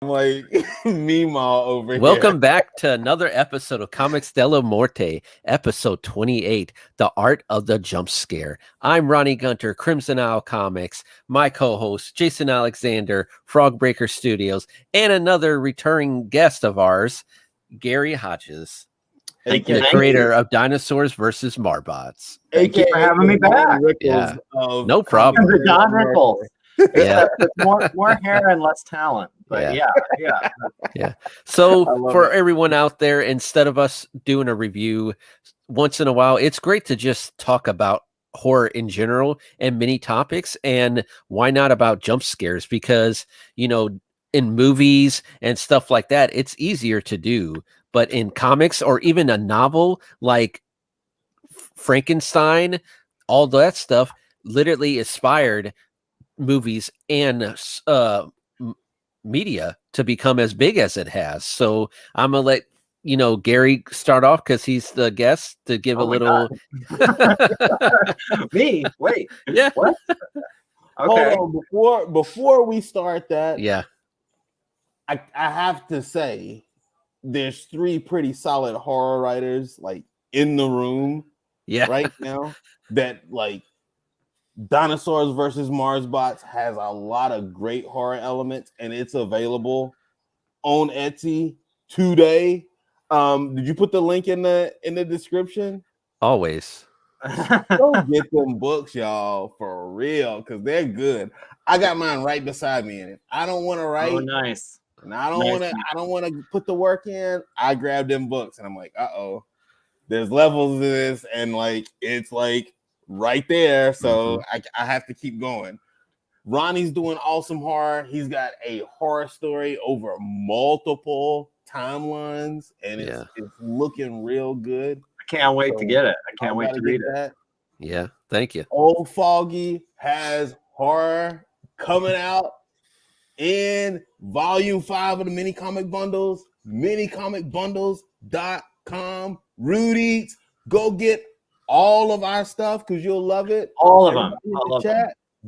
I'm like Meemaw over here. Welcome back to another episode of Comics Della Morte, episode 28, The Art of the Jump Scare. I'm Ronnie Gunter, Crimson Owl Comics, my co-host, Jason Alexander, Fogbreaker Studios, and another returning guest of ours, Gary Hodges, the creator of Dinosaurs vs. Marbots. Thank you for having me back. Yeah, no problem. The Don Rickles. Yeah, more hair and less talent. But yeah. So for everyone out there, instead of us doing a review once in a while, it's great to just talk about horror in general and many topics. And why not about jump scares? Because, you know, in movies and stuff like that, it's easier to do. But in comics or even a novel like Frankenstein, all that stuff literally inspired movies and media to become as big as it has. So I'm gonna let Gary start off because he's the guest to give a little. Me? Wait. Yeah. What? Okay. Hold on, before we start that, yeah, I have to say there's three pretty solid horror writers like in the room right now that like Dinosaurs versus Marsbots has a lot of great horror elements and it's available on Etsy today. Did you put the link in the description? Always. Go get them books, y'all, for real, because they're good. I got mine right beside me in it. I don't want to write. Oh, nice. And I don't want to put the work in. I grabbed them books and I'm like, there's levels of this, and like it's like right there. So I have to keep going. Ronnie's doing awesome horror. He's got a horror story over multiple timelines, and it's looking real good. I can't wait to get it. I can't wait to read it. Yeah, thank you. Old Foggy has horror coming out in volume 5 of the mini comic bundles, minicomicbundles.com. Rudy, go get all of our stuff because you'll love it. All of them.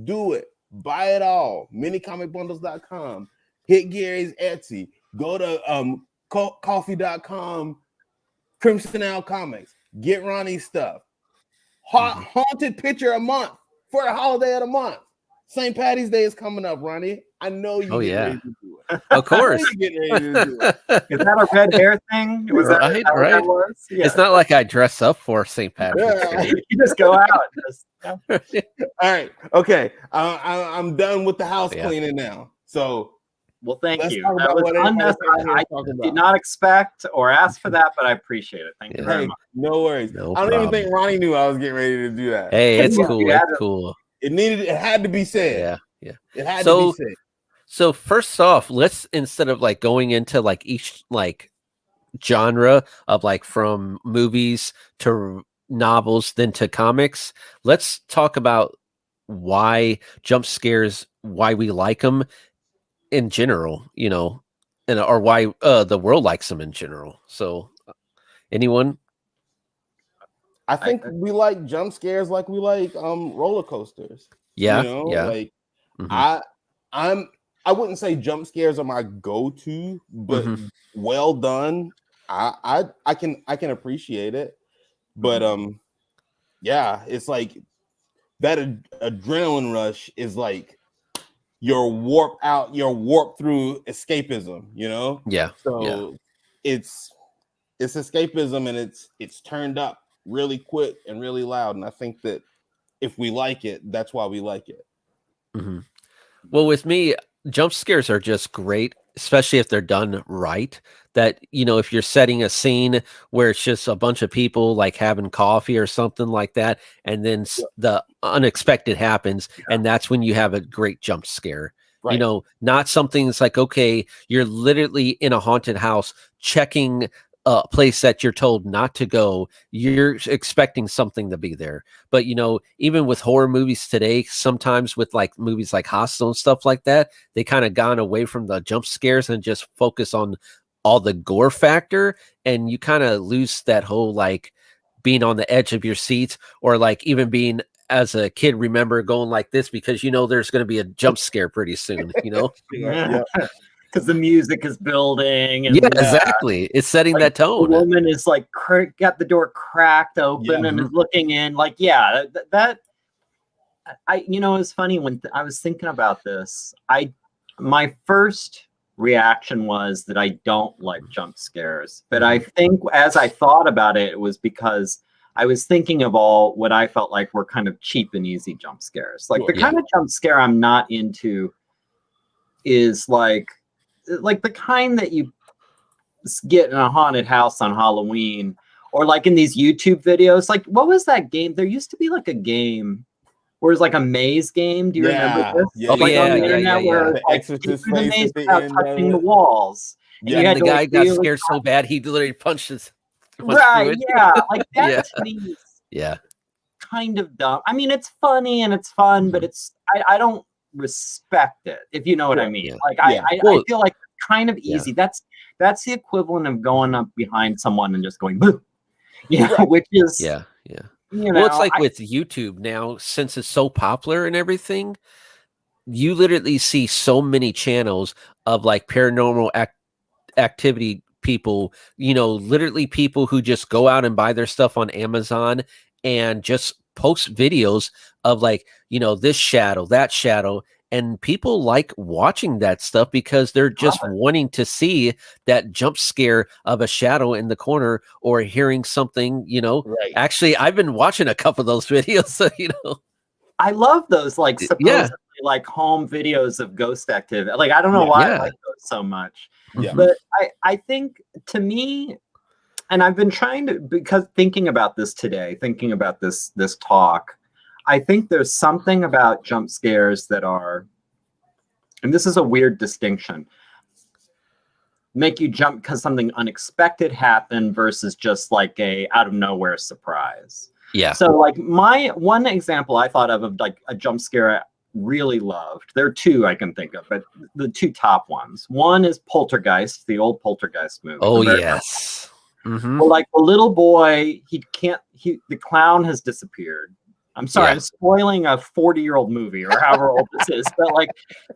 Do it. Buy it all. Minicomicbundles.com. Hit Gary's Etsy. Go to coffee.com. Crimson Owl Comics. Get Ronnie's stuff. Haunted picture a month for the holiday of the month. St. Patty's Day is coming up, Ronnie. I know you ready to do it. Of course. Get ready to do it. Is that a red hair thing? Was that right? Yeah. It's not like I dress up for St. Patrick's Day. You just go out. All right. Okay. I'm done with the house cleaning now. So well, thank you. That was unnecessary. I did not expect or ask for that, but I appreciate it. Thank you very much. No worries. I don't even think Ronnie knew I was getting ready to do that. Hey, it's cool. It's cool. It had to be said. Yeah. It had to be said. So first off, let's, instead of like going into like each like genre of like from movies to novels then to comics, let's talk about why jump scares, why we like them in general, and or why the world likes them in general. So anyone? I think we like jump scares like we like roller coasters. Like I wouldn't say jump scares are my go-to, but well done. I can appreciate it. But it's like that adrenaline rush is like your warp through escapism, So it's escapism, and it's turned up really quick and really loud, and I think that if we like it, that's why we like it. Well, with me, jump scares are just great, especially if they're done right. That, if you're setting a scene where it's just a bunch of people like having coffee or something like that, and then the unexpected happens, and that's when you have a great jump scare. Right. Not something that's like, okay, you're literally in a haunted house checking a place that you're told not to go. You're expecting something to be there. But, even with horror movies today, sometimes with like movies like Hostel and stuff like that, they kind of gone away from the jump scares and just focus on all the gore factor. And you kind of lose that whole like being on the edge of your seats, or like even being as a kid, remember going like this because there's going to be a jump scare pretty soon, Yeah. because the music is building. And exactly. It's setting like, that tone. The woman is like got the door cracked open and is looking in. Like, that it's funny when I was thinking about this. My first reaction was that I don't like jump scares, but I think as I thought about it, it was because I was thinking of all what I felt like were kind of cheap and easy jump scares. Like the kind of jump scare I'm not into is like the kind that you get in a haunted house on Halloween, or like in these YouTube videos. Like, what was that game? There used to be like a game where it's like a maze game. Do you remember this? Yeah, on the internet where the like, Exorcist through the face maze at the without end touching the walls. And the guy got scared so bad he literally punched right, like that to me is yeah, kind of dumb. I mean, it's funny and it's fun, but it's I don't respect it, if you know what I mean. Like I feel like it's kind of easy. That's the equivalent of going up behind someone and just going boo. Which is well, it's like with YouTube now, since it's so popular and everything, you literally see so many channels of like paranormal activity people, literally people who just go out and buy their stuff on Amazon and just post videos of like, this shadow, that shadow. And people like watching that stuff because they're just wanting to see that jump scare of a shadow in the corner or hearing something, Right. Actually, I've been watching a couple of those videos, so, I love those, like, supposedly like home videos of ghost activity. Like, I don't know why I like those so much. Yeah. But I think, to me, and I've been trying to, because thinking about this today, thinking about this talk, I think there's something about jump scares that are, and this is a weird distinction, make you jump because something unexpected happened versus just like a out of nowhere surprise. Yeah. So like my one example I thought of like a jump scare I really loved. There are two I can think of, but the two top ones. One is Poltergeist, the old Poltergeist movie. Oh, yes. Well, like the little boy, the clown has disappeared. I'm sorry, I'm spoiling a 40-year-old movie or however old this is,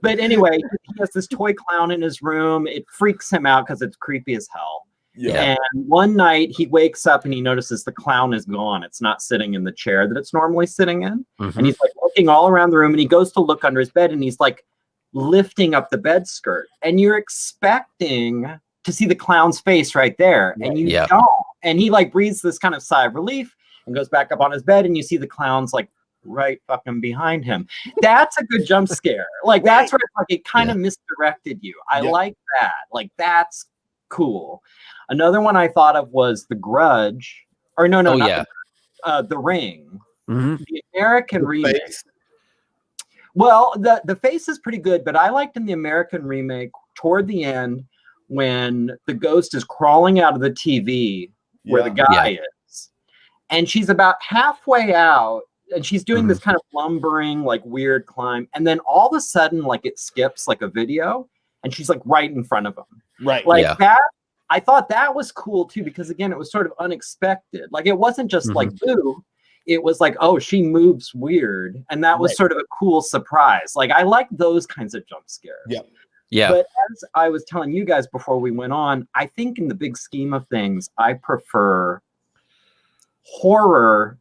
but anyway, he has this toy clown in his room. It freaks him out because it's creepy as hell. Yeah. And one night he wakes up and he notices the clown is gone. It's not sitting in the chair that it's normally sitting in. And he's like looking all around the room and he goes to look under his bed and he's like lifting up the bed skirt. And you're expecting to see the clown's face right there. And you don't. And he like breathes this kind of sigh of relief and goes back up on his bed and you see the clown's like right fucking behind him. That's a good jump scare. Like that's where it's like it kind of misdirected you. I like that. Like that's cool. Another one I thought of was The Grudge. Or no, not The Ring. The American remake. Face. Well, the face is pretty good, but I liked in the American remake toward the end when the ghost is crawling out of the TV where the guy is. And she's about halfway out and she's doing this kind of lumbering, like weird climb. And then all of a sudden, like it skips like a video and she's like right in front of him. Right. Like that. I thought that was cool too, because again, it was sort of unexpected. Like it wasn't just like, boo. It was like, oh, she moves weird. And that was sort of a cool surprise. Like I like those kinds of jump scares. Yeah. Yeah. But as I was telling you guys before we went on, I think in the big scheme of things, I prefer horror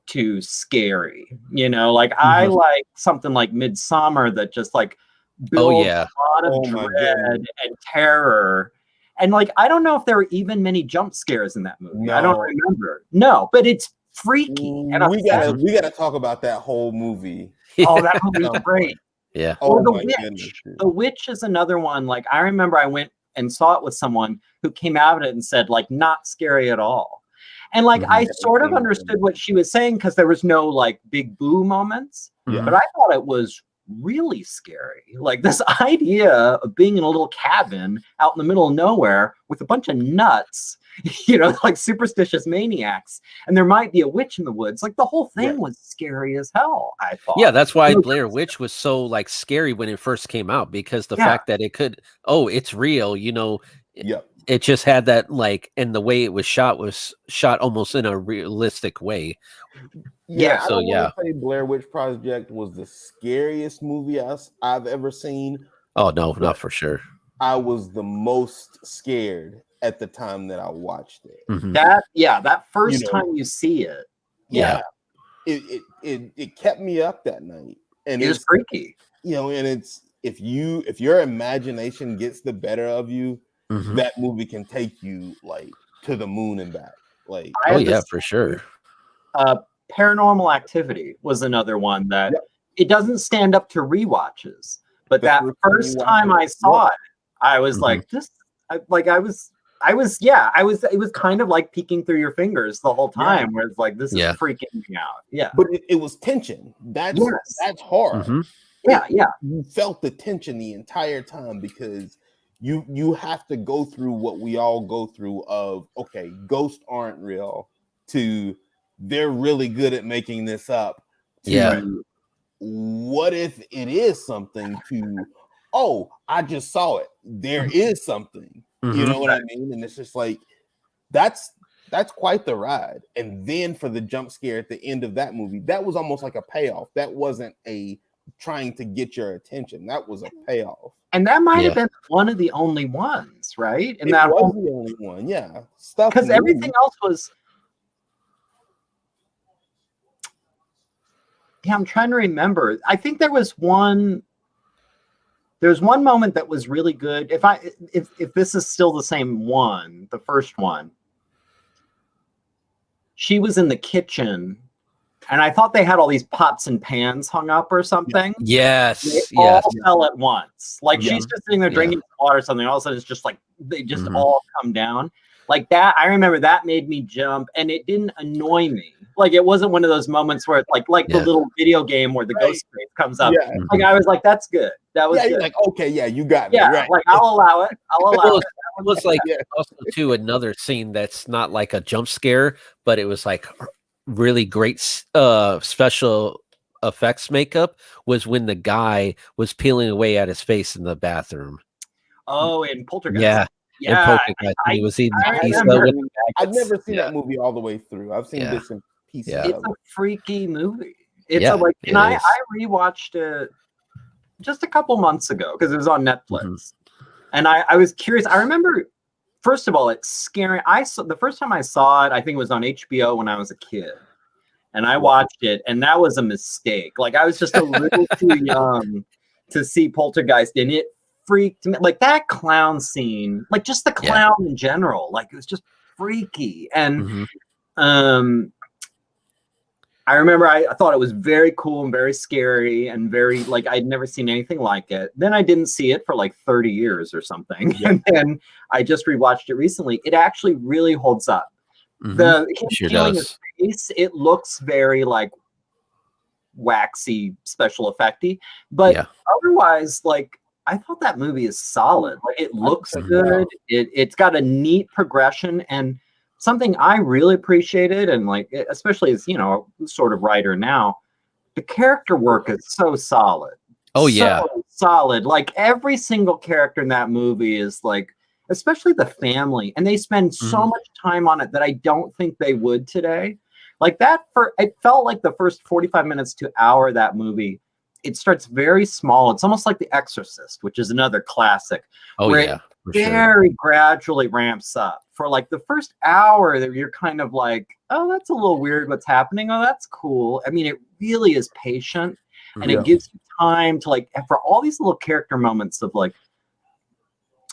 to scary. Like I like something like Midsummer that just like builds a lot of dread and terror. And like I don't know if there were even many jump scares in that movie. No. I don't remember. No, but it's freaky. And we gotta talk about that whole movie. Oh, that movie's great. Yeah. Or The Witch. Goodness. The Witch is another one. Like I remember I went and saw it with someone who came out of it and said like not scary at all. And like I sort of understood what she was saying because there was no like big boo moments. But I thought it was really scary. Like this idea of being in a little cabin out in the middle of nowhere with a bunch of nuts, like superstitious maniacs, and there might be a witch in the woods. Like the whole thing was scary as hell, I thought. Yeah, that's why Blair Witch was so like scary when it first came out, because the fact that it could, it's real, it just had that like, and the way it was shot almost in a realistic way. Yeah, so I don't say Blair Witch Project was the scariest movie I've ever seen. Oh no, not for sure. I was the most scared at the time that I watched it. Mhm. That first You know, time you see it, Yeah. it kept me up that night, and it's freaky. You know, and it's if your imagination gets the better of you, Mhm. that movie can take you like to the moon and back. Like, Oh yeah, for sure. Paranormal Activity was another one that Yep. it doesn't stand up to rewatches, but that first time I saw it, I was like, it was kind of like peeking through your fingers the whole time, where it's like, this is freaking me out. Yeah. But it was tension. That's hard. Mhm. Yeah. You felt the tension the entire time because you have to go through what we all go through of, okay, ghosts aren't real, to they're really good at making this up, to what if it is something, to I just saw it, there is something. You know what I mean? And it's just like that's quite the ride. And then for the jump scare at the end of that movie, that was almost like a payoff. That wasn't a trying to get your attention. That was a payoff. And that might have been one of the only ones, right? And that was the only one, stuff, because everything else was. Yeah, I'm trying to remember. I think there was one moment that was really good. If this is still the same one, the first one, she was in the kitchen, and I thought they had all these pots and pans hung up or something. Yes. They all fell at once. Like she's just sitting there drinking water or something. All of a sudden, it's just like they just all come down. Like that, I remember that made me jump, and it didn't annoy me. Like it wasn't one of those moments where it's like the little video game where the ghost face comes up. Yeah. Like I was like, that's good. That was good. You're like, okay, you got me. Yeah, Right. like I'll allow it. It was like also too another scene that's not like a jump scare, but it was like really great special effects makeup was when the guy was peeling away at his face in the bathroom. Oh, in Poltergeist. Yeah. He was eating pizza with I've never seen that movie all the way through. I've seen bits and pieces. It's a freaky movie. It's I rewatched it just a couple months ago because it was on Netflix, and I was curious. I remember, first of all, it's scary. The first time I saw it, I think it was on HBO when I was a kid, and I watched it, and that was a mistake. Like I was just a little too young to see Poltergeist, and it freaked me. Like that clown scene, like just the clown in general, like it was just freaky. And I remember I thought it was very cool and very scary and very like I'd never seen anything like it. Then I didn't see it for like 30 years or something. And then I just rewatched it recently. It actually really holds up. The peeling his face, it looks very like waxy special effecty, but otherwise, like I thought that movie is solid. Like it looks good. It's got a neat progression, and something I really appreciated, and like especially as sort of writer now, the character work is so solid. Solid. Like every single character in that movie is like, especially the family, and they spend so much time on it that I don't think they would today. Like that, it felt like the first 45 minutes to hour of that movie, it starts very small. It's almost like The Exorcist, which is another classic. It very gradually ramps up. For like the first hour, that you're kind of like, oh, that's a little weird what's happening. Oh, that's cool. I mean, it really is patient, and it gives you time to like, for all these little character moments of like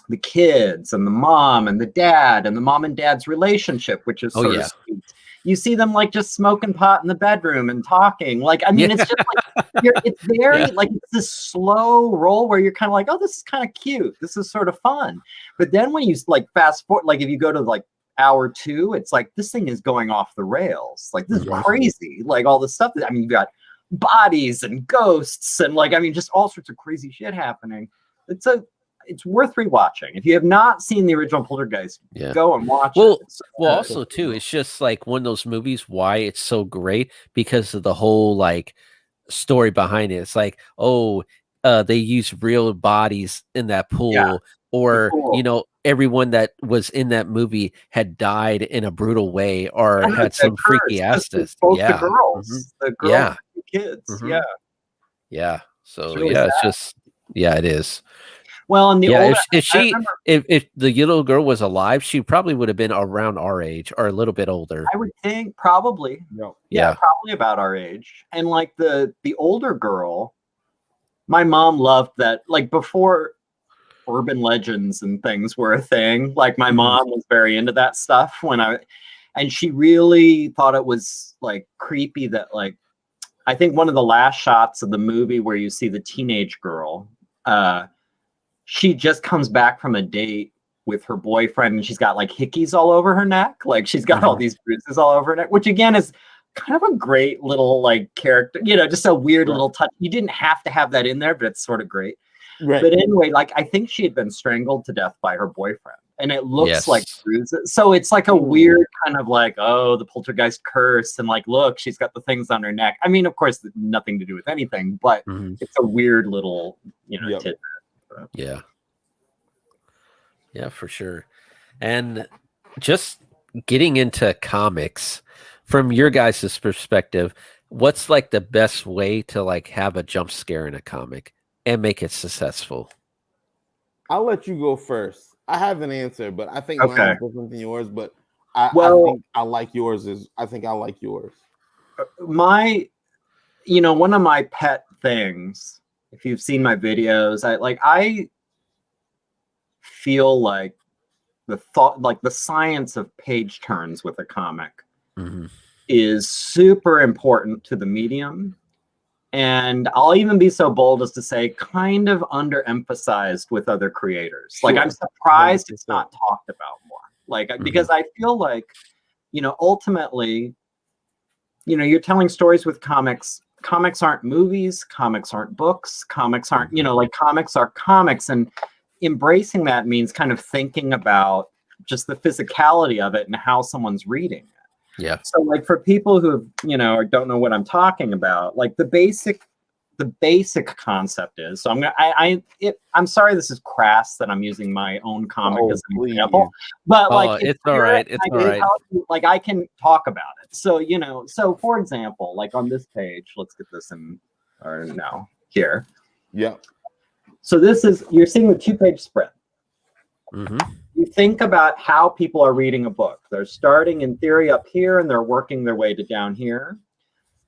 the kids and the mom and the dad and the mom and dad's relationship, which is sort of sweet. You see them like just smoking pot in the bedroom and talking. Like, I mean, it's just like, it's very like, it's this slow roll where you're kind of like, oh, this is kind of cute. This is sort of fun. But then when you like fast forward, like if you go to like hour 2, it's like, this thing is going off the rails. Like this is crazy. Like all the stuff that, I mean, you got bodies and ghosts and like, I mean, just all sorts of crazy shit happening. It's worth rewatching. If you have not seen the original Poltergeist, go and watch it. Well, also too, it's just like one of those movies. Why it's so great because of the whole like story behind it. It's like, they use real bodies in that pool, or everyone that was in that movie had died in a brutal way or had some freaky ass. The girls, the kids, So it's just, it is. Well, in the Yeah, older, if I she remember, if the little girl was alive, she probably would have been around our age or a little bit older. I would think probably, No. yeah, Yeah. probably about our age. And like the older girl, my mom loved that. Like before urban legends and things were a thing. Like my mom was very into that stuff and she really thought it was like creepy that like, I think one of the last shots of the movie where you see the teenage girl, she just comes back from a date with her boyfriend and she's got like hickeys all over her neck. Like she's got all these bruises all over her neck, which again is kind of a great little like character, just a weird little touch. You didn't have to have that in there, but it's sort of great. Right. But anyway, like I think she had been strangled to death by her boyfriend, and it looks like Yes. bruises. So it's like a weird kind of like, oh, the poltergeist curse, and like, look, she's got the things on her neck. I mean, of course, nothing to do with anything, but it's a weird little, tidbit. Yeah. Yeah, for sure. And just getting into comics from your guys' perspective, what's like the best way to like have a jump scare in a comic and make it successful? I'll let you go first. I have an answer, but I think mine is different than yours. But I think I like yours. I think I like yours. My, one of my pet things, if you've seen my videos, I feel like the science of page turns with a comic is super important to the medium. And I'll even be so bold as to say kind of underemphasized with other creators. Sure. Like I'm surprised 100%. It's not talked about more. Like because I feel like, ultimately, you're telling stories with comics. Comics aren't movies, comics aren't books, comics aren't, like comics are comics. And embracing that means kind of thinking about just the physicality of it and how someone's reading it. Yeah. So like for people who, or don't know what I'm talking about, like the basic concept is, so I'm sorry this is crass that I'm using my own comic as an example, but like it's all right. It's all right. Like I can talk about it. So, so for example, like on this page, let's get this in, or no, here. Yeah. So you're seeing the 2-page spread. You think about how people are reading a book. They're starting in theory up here and they're working their way to down here.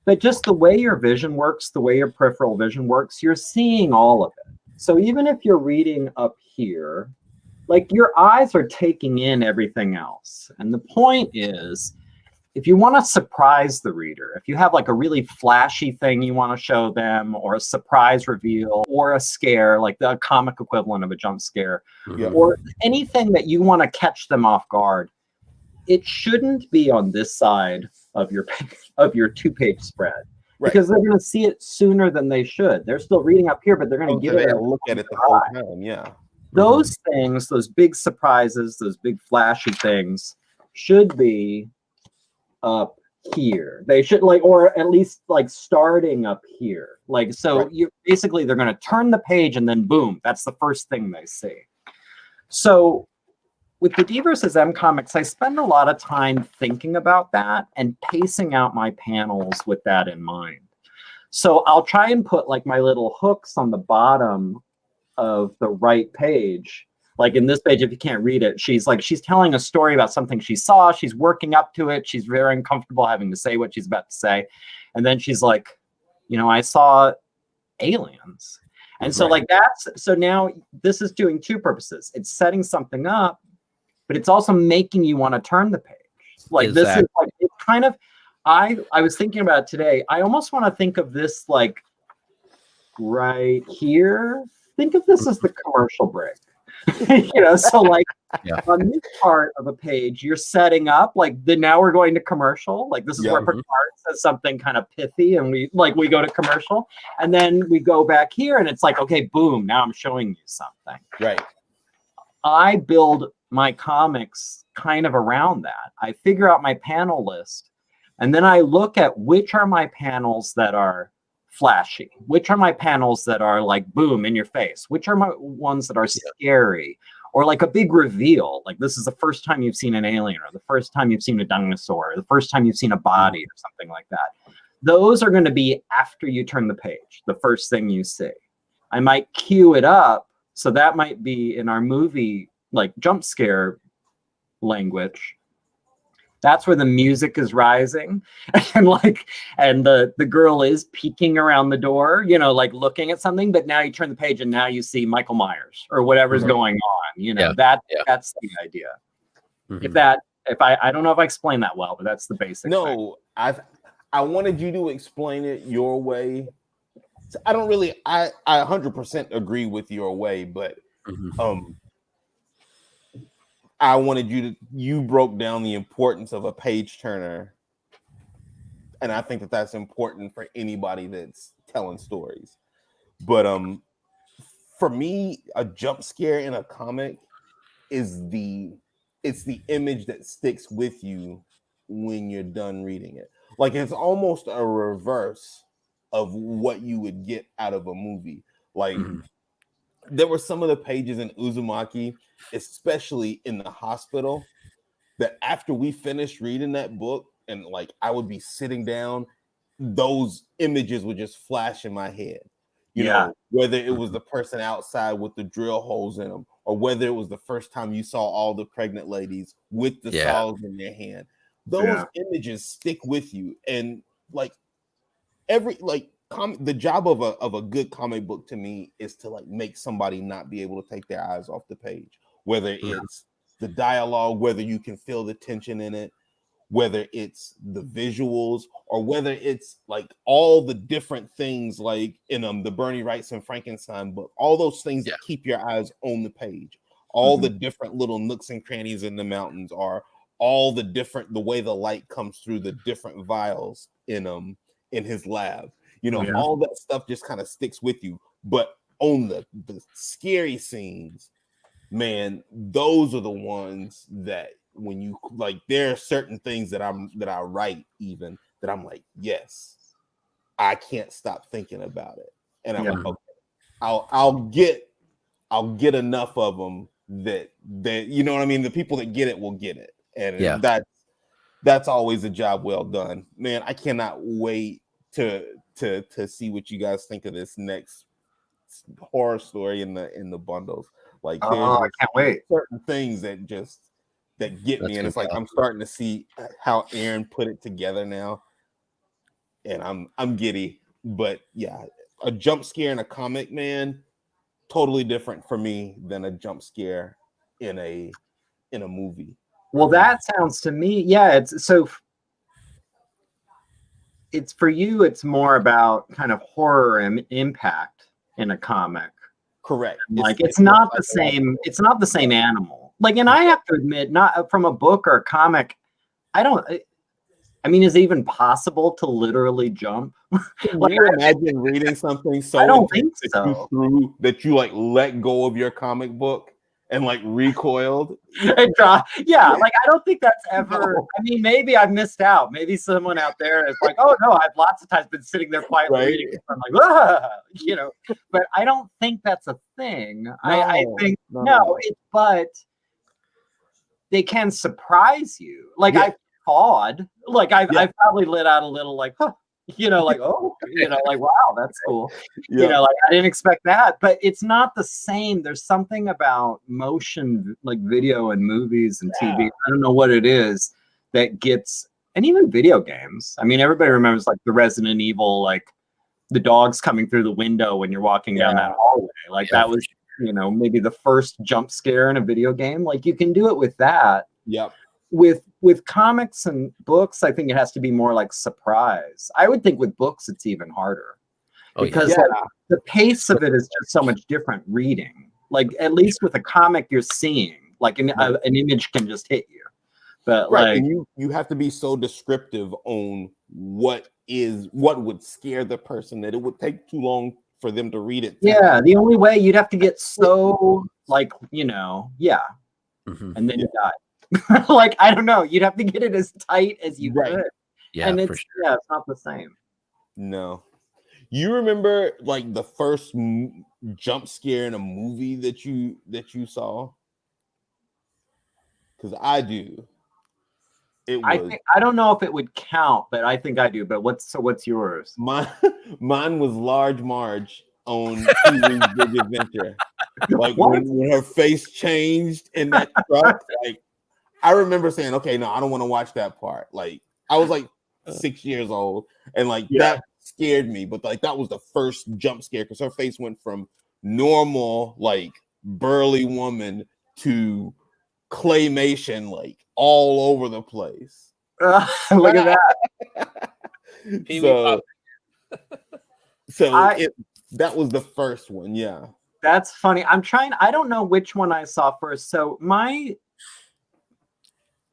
But just the way your vision works, the way your peripheral vision works, you're seeing all of it. So even if you're reading up here, like your eyes are taking in everything else. And the point is, if you want to surprise the reader, if you have like a really flashy thing you want to show them, or a surprise reveal, or a scare, like the comic equivalent of a jump scare, or anything that you want to catch them off guard, it shouldn't be on this side of your 2-page spread. Right. Because they're going to see it sooner than they should. They're still reading up here, but they're going to give it a look at it the whole time. Yeah. Those things, those big surprises, those big flashy things should be up here. They should or at least starting up here. So you basically they're going to turn the page and then boom, that's the first thing they see. So with the D versus M comics, I spend a lot of time thinking about that and pacing out my panels with that in mind. So I'll try and put my little hooks on the bottom of the right page. Like in this page, if you can't read it, she's telling a story about something she saw. She's working up to it. She's very uncomfortable having to say what she's about to say. And then she's like, I saw aliens. And so so now this is doing two purposes. It's setting something up, but it's also making you want to turn the page. This is it's kind of, I was thinking about it today. I almost want to think of this right here. Think of this as the commercial break. So on this part of a page, you're setting up now we're going to commercial. This is where Picard says something kind of pithy, and we go to commercial, and then we go back here, and it's okay, boom, now I'm showing you something. Right. I build my comics kind of around that. I figure out my panel list, and then I look at which are my panels that are flashy, which are my panels that are boom in your face, which are my ones that are scary, or a big reveal, this is the first time you've seen an alien, or the first time you've seen a dinosaur, or the first time you've seen a body, or something like that. Those are going to be after you turn the page, the first thing you see. I might cue it up So that might be in our movie, like jump scare language. That's where the music is rising, and the girl is peeking around the door, like looking at something. But now you turn the page, and now you see Michael Myers or whatever's going on. That's the idea. Mm-hmm. If I don't know if I explained that well, but that's the basic. No, thing. I wanted you to explain it your way. I don't really. I 100% agree with your way, but I wanted you broke down the importance of a page turner. And I think that that's important for anybody that's telling stories. But for me, a jump scare in a comic is the image that sticks with you when you're done reading it. Like it's almost a reverse of what you would get out of a movie. Like there were some of the pages in Uzumaki, especially in the hospital, that after we finished reading that book and like I would be sitting down, those images would just flash in my head. You know, whether it was the person outside with the drill holes in them, or whether it was the first time you saw all the pregnant ladies with the saws in their hand. Those images stick with you. And like the job of a good comic book to me is to like make somebody not be able to take their eyes off the page, whether it's the dialogue, whether you can feel the tension in it, whether it's the visuals, or whether it's like all the different things like in the Bernie Wrightson and Frankenstein book, all those things that keep your eyes on the page, all the different little nooks and crannies in the mountains, are all the way the light comes through the different vials in his lab. All that stuff just kind of sticks with you. But on the scary scenes, man, those are the ones that when you like, there are certain things that I write even that I'm like, yes, I can't stop thinking about it. And I'm like, okay, I'll get enough of them that you know what I mean? The people that get it will get it. And that's always a job well done. Man, I cannot wait to see what you guys think of this next horror story in the bundles. Like I can't wait. Certain things that get me, and it's like I'm starting to see how Aaron put it together now, and I'm giddy. But yeah, a jump scare in a comic, man, totally different for me than a jump scare in a movie. Well, that sounds to me, it's for you, it's more about kind of horror and impact in a comic. Correct. Like it's not the same. It's not the same animal. Like, and I have to admit, not from a book or a comic, I mean, is it even possible to literally jump? Can you imagine reading something so I don't think so. that you like let go of your comic book and like recoiled? Like I don't think that's ever. No. I mean, maybe I've missed out. Maybe someone out there is like, oh no, I've lots of times been sitting there quietly reading. I'm like, but I don't think that's a thing. No, I think but they can surprise you. Like I thawed. Like I've probably let out a little like, like, oh, like, wow, that's cool. Like I didn't expect that, but it's not the same. There's something about motion, like video and movies and TV. I don't know what it is that gets, and even video games. I mean, everybody remembers like the Resident Evil, like the dogs coming through the window when you're walking down that hallway. Like that was, maybe the first jump scare in a video game. Like you can do it with that. Yep. With comics and books, I think it has to be more like surprise. I would think with books, it's even harder because like, the pace of it is just so much different reading. Like at least with a comic, you're seeing like an image can just hit you. But like, and you have to be so descriptive on what would scare the person that it would take too long for them to read it. The only way you'd have to get so like, and then you die. Like I don't know, you'd have to get it as tight as you could. And it's it's not the same. No. You remember like the first jump scare in a movie that you saw? Because I do. I don't know if it would count, but I think I do. But what's yours? Mine was Large Marge on Pee-wee's Big Adventure. Like when her face changed in that truck, like I remember saying, okay, no, I don't want to watch that part. Like I was like 6 years old, and like that scared me, but like that was the first jump scare because her face went from normal, like burly woman to claymation, like all over the place. Look at that. That was the first one. Yeah. That's funny. I don't know which one I saw first. So my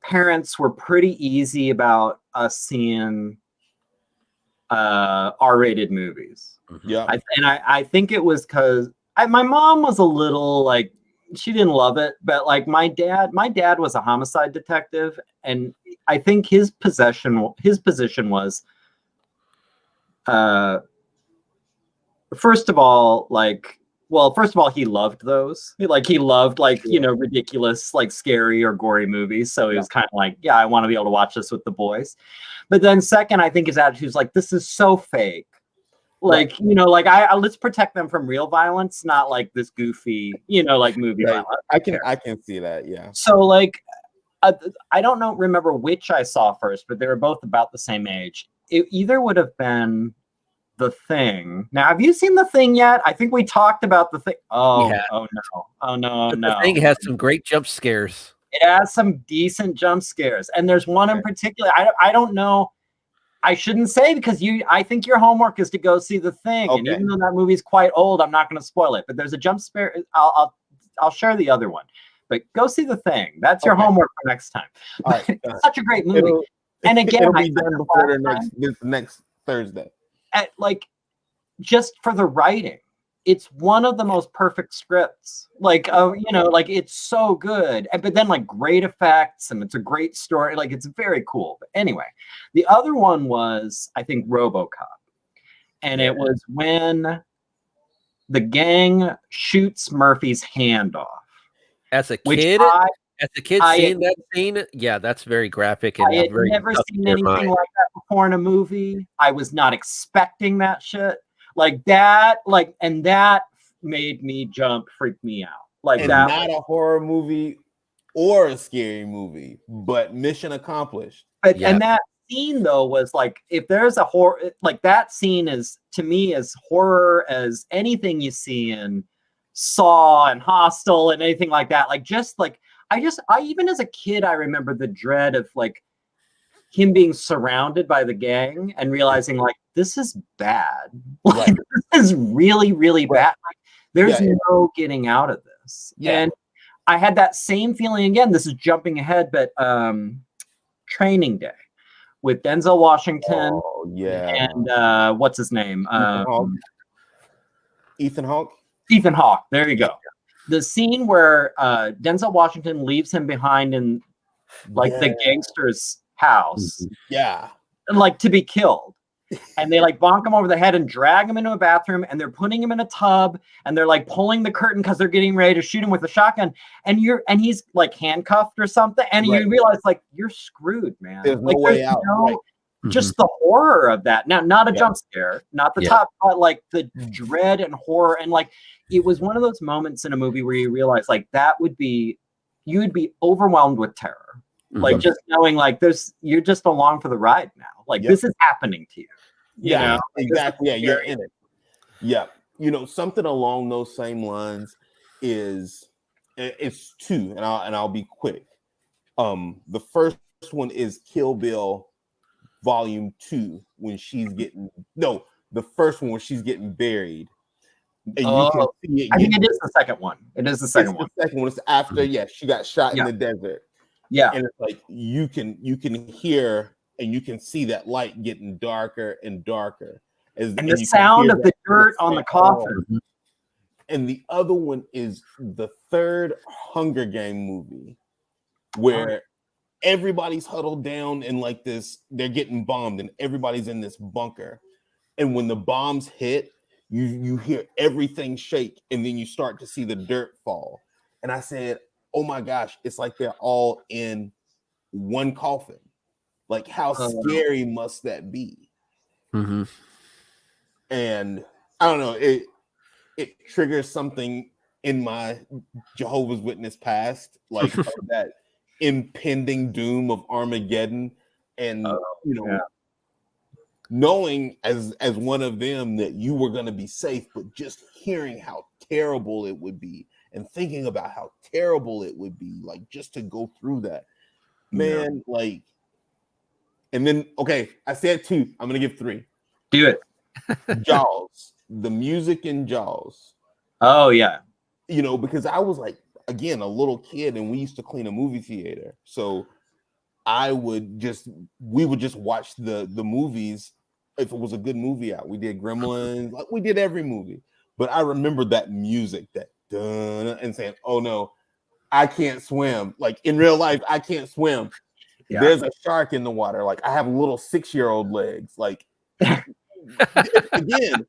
parents were pretty easy about us seeing R-rated movies. Yeah. I think it was because my mom was a little like, she didn't love it, but like my dad was a homicide detective, and I think his position was first of all, he loved those. He loved ridiculous, like scary or gory movies. So he was kind of like, yeah, I want to be able to watch this with the boys. But then second, I think his attitude is like, this is so fake. Like, let's protect them from real violence, not like this goofy, movie violence. I can see that. Yeah. So like, I don't remember which I saw first, but they were both about the same age. It either would have been The Thing. Now, have you seen The Thing yet? I think we talked about The Thing. Oh no. The Thing has some great jump scares. It has some decent jump scares, and there's one in particular. I don't know. I shouldn't say because I think your homework is to go see The Thing, and even though that movie's quite old, I'm not going to spoil it. But there's a jump scare. I'll share the other one, but go see The Thing. That's your homework for next time. All right. It's such a great movie. And again, it'll be done before next Thursday. Just for the writing, it's one of the most perfect scripts. It's so good. But then great effects, and it's a great story. Like, it's very cool. But anyway, the other one was, I think, RoboCop. And it was when the gang shoots Murphy's hand off. As a kid, seeing that scene, yeah, that's very graphic. And I had never seen anything like that before in a movie. I was not expecting that shit. And that made me freak me out. Not a horror movie or a scary movie, but mission accomplished. And that scene though was like, if there's a horror, like that scene is to me as horror as anything you see in Saw and Hostel and anything like that. I even as a kid, I remember the dread of him being surrounded by the gang and realizing this is bad. This is really, really bad. There's no getting out of this. Yeah. And I had that same feeling again. This is jumping ahead, but Training Day with Denzel Washington. Oh, yeah. And what's his name? Ethan Hawke. Ethan Hawke. There you go. The scene where Denzel Washington leaves him behind in the gangster's house. Yeah. To be killed. And they bonk him over the head and drag him into a bathroom, and they're putting him in a tub, and they're pulling the curtain because they're getting ready to shoot him with a shotgun. And he's handcuffed or something, and you realize you're screwed, man. There's no way out. Just the horror of that. Now, not a jump scare, not the top, but the dread and horror, and it was one of those moments in a movie where you realize you would be overwhelmed with terror. Just knowing you're just along for the ride now. This is happening to you. Yeah, exactly. Yeah, you're in it. Yeah. Something along those same lines is it's two, and I'll be quick. The first one is Kill Bill Volume 2 when she's getting the first one when she's getting buried. And you can see it. I think it is the second one. It is the second one. The second one is after, she got shot in the desert. Yeah. And it's you can hear and you can see that light getting darker and darker. And the sound of the dirt on the coffin. And the other one is the third Hunger Game movie where everybody's huddled down in this, they're getting bombed and everybody's in this bunker. And when the bombs hit, you hear everything shake and then you start to see the dirt fall. And I said, oh my gosh, it's like they're all in one coffin. How scary must that be? And I don't know, it triggers something in my Jehovah's Witness past, like of that impending doom of Armageddon, and knowing as one of them that you were going to be safe, but just hearing how terrible it would be and thinking about how terrible it would be, like just to go through that, man, like. And then, okay, I said 2. I'm going to give 3. Do it. Jaws, the music in Jaws. Oh, yeah. You know, because I was like, again, a little kid, and we used to clean a movie theater. So we would just watch the movies if it was a good movie out. We did Gremlins, like we did every movie. But I remember that music, that dun, and saying, oh no, I can't swim. Like in real life, I can't swim. Yeah. There's a shark in the water. Like I have little 6-year-old legs. Like again,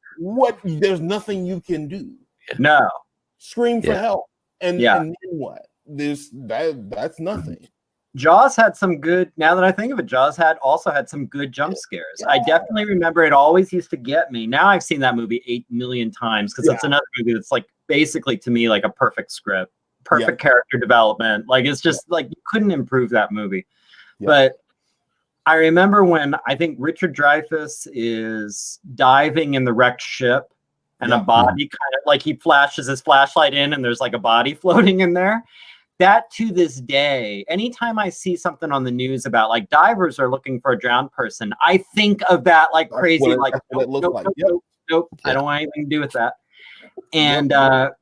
there's nothing you can do. No. Scream for help. And then what? That's nothing. Jaws had some good, now that I think of it, Jaws also had some good jump scares. Yeah. I definitely remember it always used to get me. Now I've seen that movie 8 million times because it's another movie that's like basically to me like a perfect script, perfect character development. Like it's just like you couldn't improve that movie. But I remember when I think Richard Dreyfuss is diving in the wrecked ship and a body kind of like he flashes his flashlight in and there's like a body floating in there. That to this day, anytime I see something on the news about like divers are looking for a drowned person, I think of that like crazy, like nope, I don't want anything to do with that. And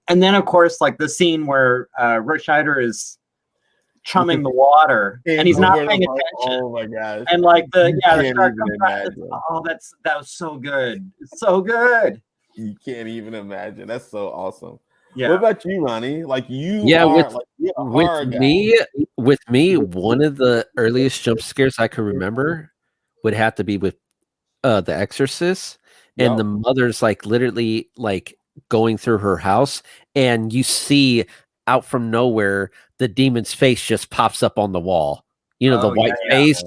then of course like the scene where Roy Scheider is chumming the water and he's not paying attention. Oh my gosh! And like the shark comes back. That was so good. It's so good. You can't even imagine. That's so awesome. Yeah. What about you, Ronnie? Like you with me, one of the earliest jump scares I could remember would have to be with The Exorcist, and the mother's like literally like going through her house, and you see out from nowhere the demon's face just pops up on the wall. You know, the white face.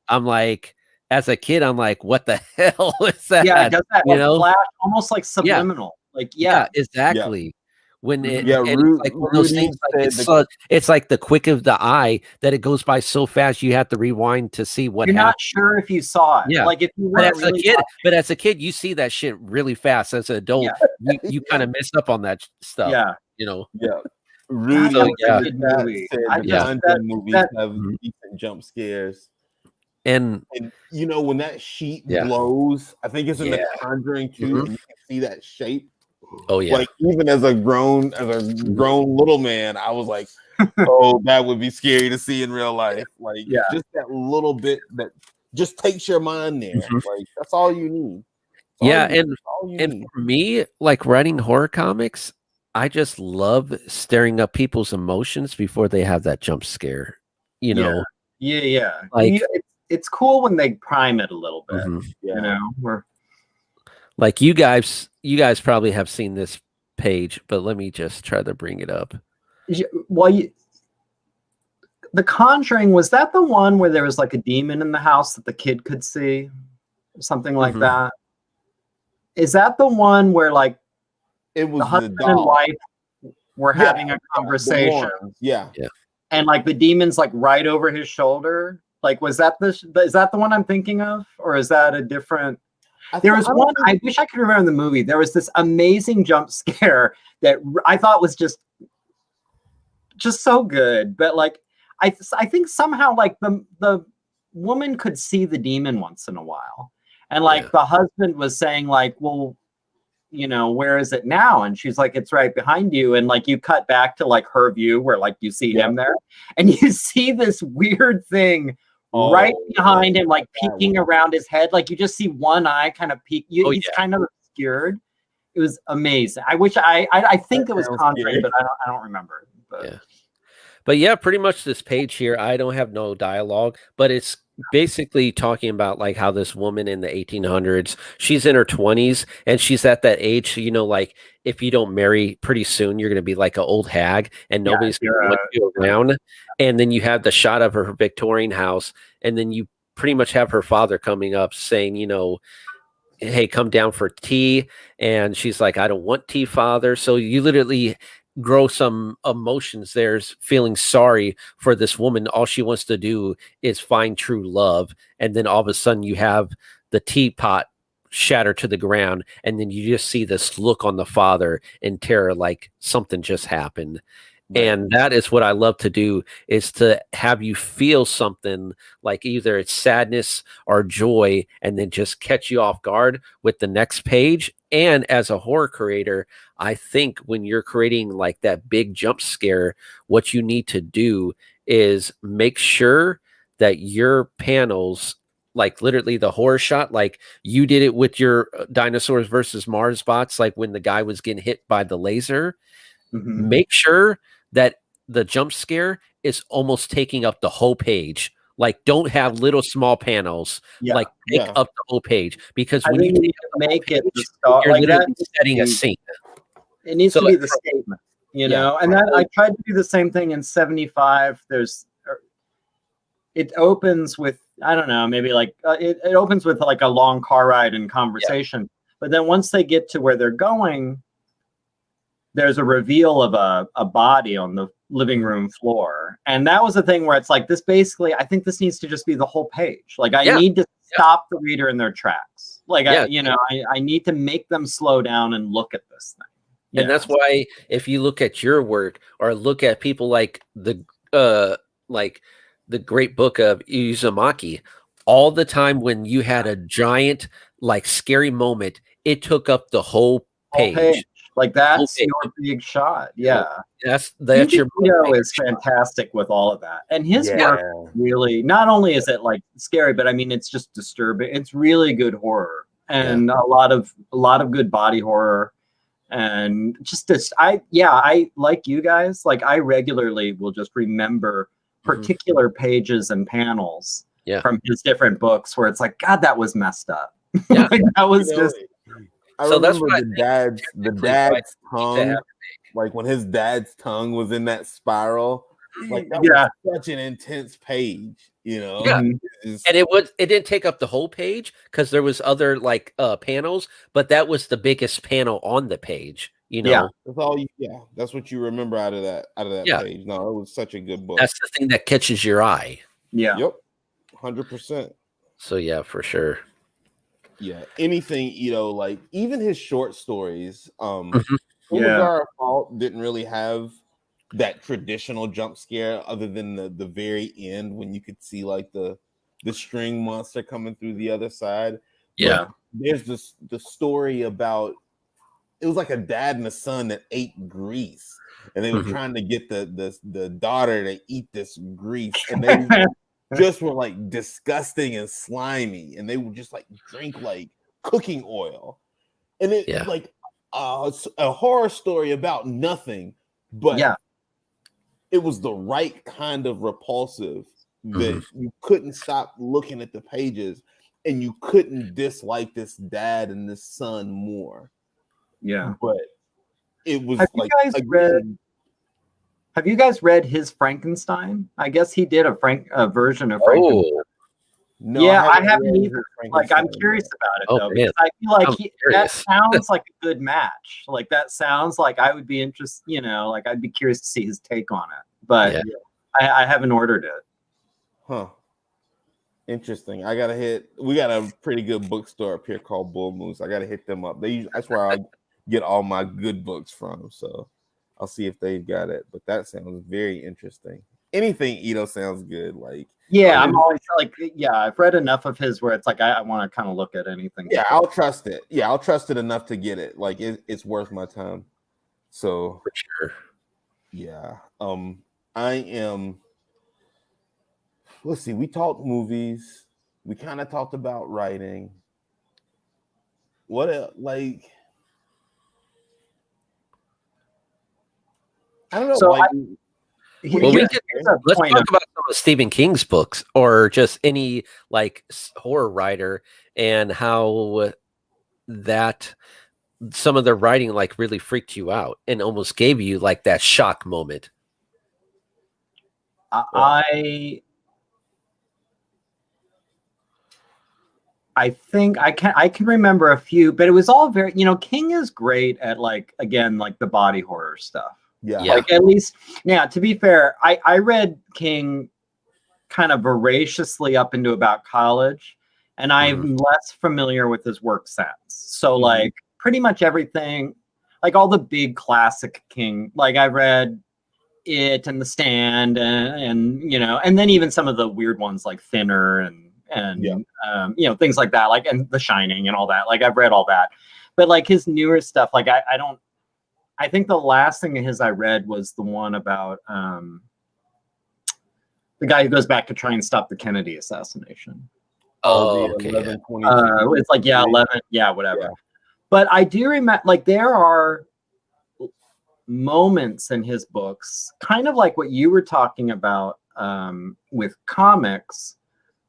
I'm like, as a kid, I'm like, what the hell is that? Yeah, it does that flash, almost like subliminal. Like exactly. Yeah. When it's like one of those things, like it's like the quick of the eye that it goes by so fast you have to rewind to see what you're happened. Not sure if you saw it. Yeah, like if you were as a kid, you see that shit really fast. As an adult, you kind of mess up on that stuff. Yeah, you know. Yeah. Rudy said the movies have decent jump scares. And you know when that sheet blows, I think it's in the Conjuring too, and you can see that shape. Oh yeah! Like even as a grown little man, I was like, "Oh, that would be scary to see in real life." Like just that little bit that just takes your mind there. Like that's all you need. And for me, like writing horror comics, I just love staring up people's emotions before they have that jump scare. You know? Yeah. Like it's cool when they prime it a little bit. You know, like you guys probably have seen this page, but let me just try to bring it up. Well, The Conjuring, was that the one where there was like a demon in the house that the kid could see? Something like that. Is that the one where like it was the husband and wife were having a conversation? Yeah. And like the demon's like right over his shoulder. Like, is that the one I'm thinking of? Or is that a different... There was one, I wish I could remember the movie. There was this amazing jump scare that I thought was just so good. But like, I think somehow like the woman could see the demon once in a while. And like the husband was saying like, well, you know, where is it now? And she's like, it's right behind you. And like, you cut back to like her view where like you see him there and you see this weird thing right behind him, like peeking around his head. Like you just see one eye kind of peek. He's kind of obscured. It was amazing. I wish I think it was Conjuring, but I don't remember. But yeah, pretty much this page here, I don't have no dialogue, but it's basically talking about like how this woman in the 1800s, she's in her 20s and she's at that age, you know, like if you don't marry pretty soon, you're going to be like an old hag and nobody's going to want you around. And then you have the shot of her Victorian house. And then you pretty much have her father coming up saying, you know, hey, come down for tea. And she's like, I don't want tea, father. So you literally grow some emotions. There's feeling sorry for this woman. All she wants to do is find true love. And then all of a sudden you have the teapot shatter to the ground. And then you just see this look on the father in terror, like something just happened. Right. And that is what I love to do, is to have you feel something, like either it's sadness or joy, and then just catch you off guard with the next page. And as a horror creator, I think when you're creating like that big jump scare, what you need to do is make sure that your panels, like literally the horror shot, like you did it with your Dinosaurs versus Mars bots, like when the guy was getting hit by the laser, make sure that the jump scare is almost taking up the whole page. Like, don't have little small panels. Like, take up the whole page, because when you make it the start, you're like literally that, setting a scene. It needs to be the statement, you know. And that I tried to do the same thing in 75. It opens with, I don't know, maybe like it opens with like a long car ride and conversation, but then once they get to where they're going, there's a reveal of a body on the living room floor. And that was the thing where it's like, this basically, I think this needs to just be the whole page. Like, I need to stop the reader in their tracks. Like, I need to make them slow down and look at this thing. And that's why if you look at your work, or look at people like the great book of Uzumaki, all the time when you had a giant, like, scary moment, it took up the whole page. Like, that's your big shot. That's your is fantastic with all of that. And his work really, not only is it like scary, but I mean, it's just disturbing. It's really good horror, and a lot of good body horror. And just this, I like you guys, like, I regularly will just remember particular pages and panels from his different books where it's like, God, that was messed up. Like, that was just. I remember the dad's tongue, like when his dad's tongue was in that spiral, like that was such an intense page, you know. And it didn't take up the whole page because there was other like panels, but that was the biggest panel on the page, you know. That's all. That's what you remember out of that page. No, it was such a good book. That's the thing that catches your eye. Yep. 100%. So yeah, for sure. Yeah, anything, you know, like even his short stories, Fault didn't really have that traditional jump scare, other than the very end when you could see like the string monster coming through the other side. Yeah, but there's the story about, it was like a dad and a son that ate grease, and they were trying to get the daughter to eat this grease, and they just were like disgusting and slimy, and they would just like drink like cooking oil, and it like a horror story about nothing, but it was the right kind of repulsive that you couldn't stop looking at the pages, and you couldn't dislike this dad and this son more. But it was Have you guys read his Frankenstein? I guess he did a version of Frankenstein. No, I haven't either. Like, I'm curious about it though, because I feel like that sounds like a good match. Like, that sounds like I would be interested. You know, like, I'd be curious to see his take on it. But I haven't ordered it. Huh. Interesting. We got a pretty good bookstore up here called Bull Moose. I gotta hit them up. That's where I get all my good books from. So I'll see if they've got it. But that sounds very interesting. Anything Ito sounds good. Like, I'm always like, I've read enough of his where it's like I want to kind of look at anything. Yeah, I'll trust it. Yeah, I'll trust it enough to get it. Like, it's worth my time. So for sure. Yeah. I am. Let's see. We talked movies. We kind of talked about writing. Like, I don't know. So let's talk about some of Stephen King's books, or just any like horror writer, and how that some of the writing like really freaked you out and almost gave you like that shock moment. I think I can remember a few, but it was all very, King is great at, like, again, like the body horror stuff. Yeah. Like at least now, to be fair, I read King kind of voraciously up into about college, and I'm less familiar with his work since. So like pretty much everything, like all the big classic King, like I read It and The Stand, and you know, and then even some of the weird ones like Thinner and you know, things like that, like, and The Shining and all that. Like I've read all that, but like his newer stuff, like I don't. I think the last thing of his I read was the one about the guy who goes back to try and stop the Kennedy assassination. Oh, okay. 11/22. It's like 11, whatever. Yeah. But I do remember, like, there are moments in his books, kind of like what you were talking about with comics,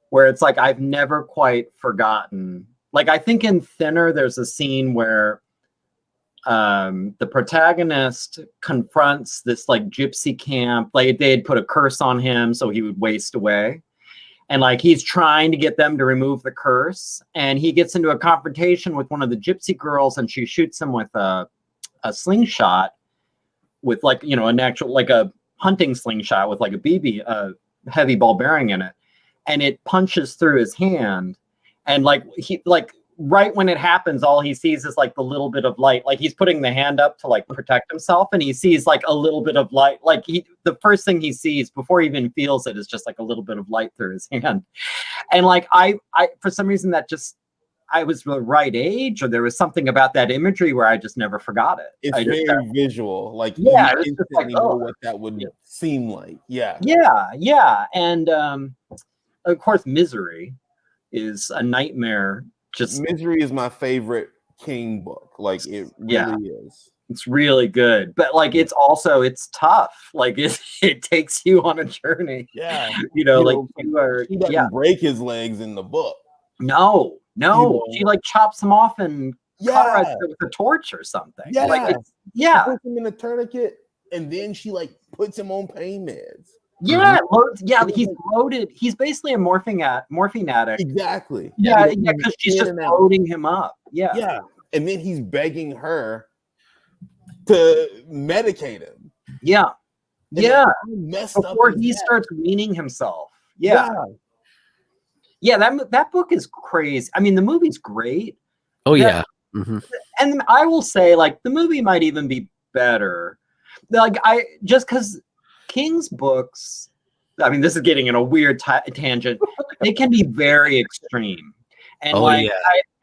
where it's like I've never quite forgotten. Like I think in Thinner, there's a scene where the protagonist confronts this like gypsy camp. Like they had put a curse on him so he would waste away, and like he's trying to get them to remove the curse, and he gets into a confrontation with one of the gypsy girls, and she shoots him with a slingshot, with like, you know, an actual like a hunting slingshot with like a BB, heavy ball bearing in it, and it punches through his hand, and like he like right when it happens, all he sees is like the little bit of light. Like he's putting the hand up to like protect himself, and he sees like a little bit of light. Like the first thing he sees before he even feels it is just like a little bit of light through his hand. And like I for some reason that just, I was the right age, or there was something about that imagery where I just never forgot it. It's very visual. Like you instantly like, know what that would seem like. Yeah. And of course, Misery is a nightmare. Just Misery is my favorite King book. Like it really is. It's really good, but like it's also, it's tough. Like it takes you on a journey. Yeah, you know, like you are. He doesn't break his legs in the book. No, she like chops him off and cauterizes it with a torch or something. Yeah, like she puts him in a tourniquet, and then she like puts him on pain meds. Yeah, he's loaded. He's basically a morphine addict. Exactly. Yeah, because she's just loading him up. Yeah. Yeah. And then he's begging her to medicate him. Yeah. And messed before up he starts weaning himself. Yeah. That book is crazy. I mean, the movie's great. Oh, yeah. And I will say, like, the movie might even be better. Like, just because King's books, I mean, this is getting in a weird tangent. They can be very extreme, and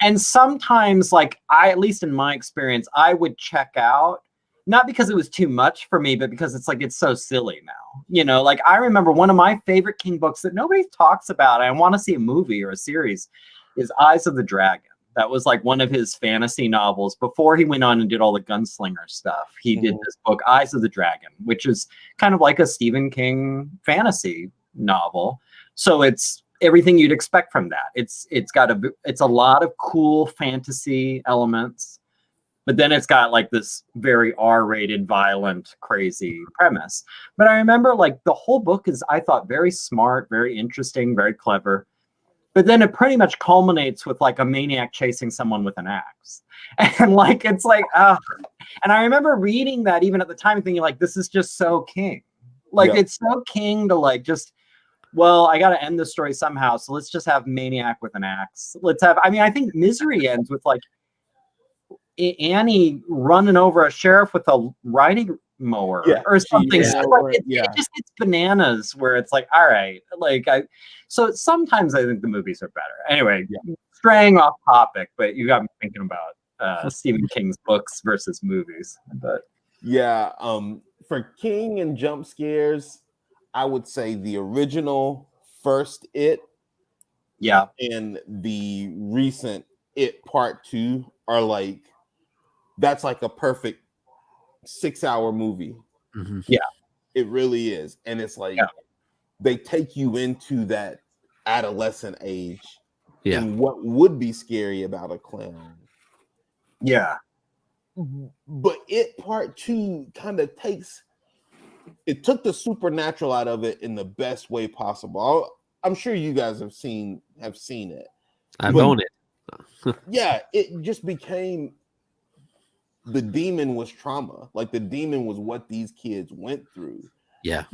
and sometimes, like, at least in my experience, I would check out, not because it was too much for me, but because it's like it's so silly now. You know, like I remember one of my favorite King books that nobody talks about. I want to see a movie or a series, is Eyes of the Dragon. That was like one of his fantasy novels before he went on and did all the gunslinger stuff. He did this book, Eyes of the Dragon, which is kind of like a Stephen King fantasy novel. So it's everything you'd expect from that. It's a lot of cool fantasy elements, but then it's got like this very R-rated, violent, crazy premise. But I remember like the whole book is, I thought, very smart, very interesting, very clever. But then it pretty much culminates with like a maniac chasing someone with an axe. And like, it's like, and I remember reading that even at the time thinking like, this is just so King. Like, it's so King to like, just, well, I got to end the story somehow. So let's just have maniac with an axe. I think Misery ends with like Annie running over a sheriff with a riding mower or something. It just gets bananas where it's like, all right, like so sometimes I think the movies are better. Anyway, straying off topic, but you got me thinking about Stephen King's books versus movies. But for King and jump scares, I would say the original first It, and the recent It Part 2 are like, that's like a perfect 6-hour movie. It really is. And it's like they take you into that adolescent age and what would be scary about a clown. But It Part 2 kind of took the supernatural out of it in the best way possible. I'm sure you guys have seen it. I've owned it. It just became the demon was trauma. Like the demon was what these kids went through. Yeah.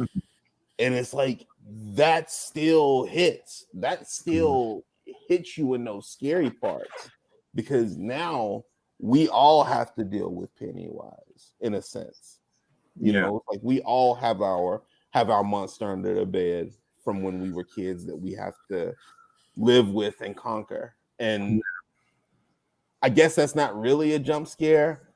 And it's like that still hits. That still hits you in those scary parts, because now we all have to deal with Pennywise in a sense. You know, like we all have our monster under the bed from when we were kids that we have to live with and conquer. And I guess that's not really a jump scare,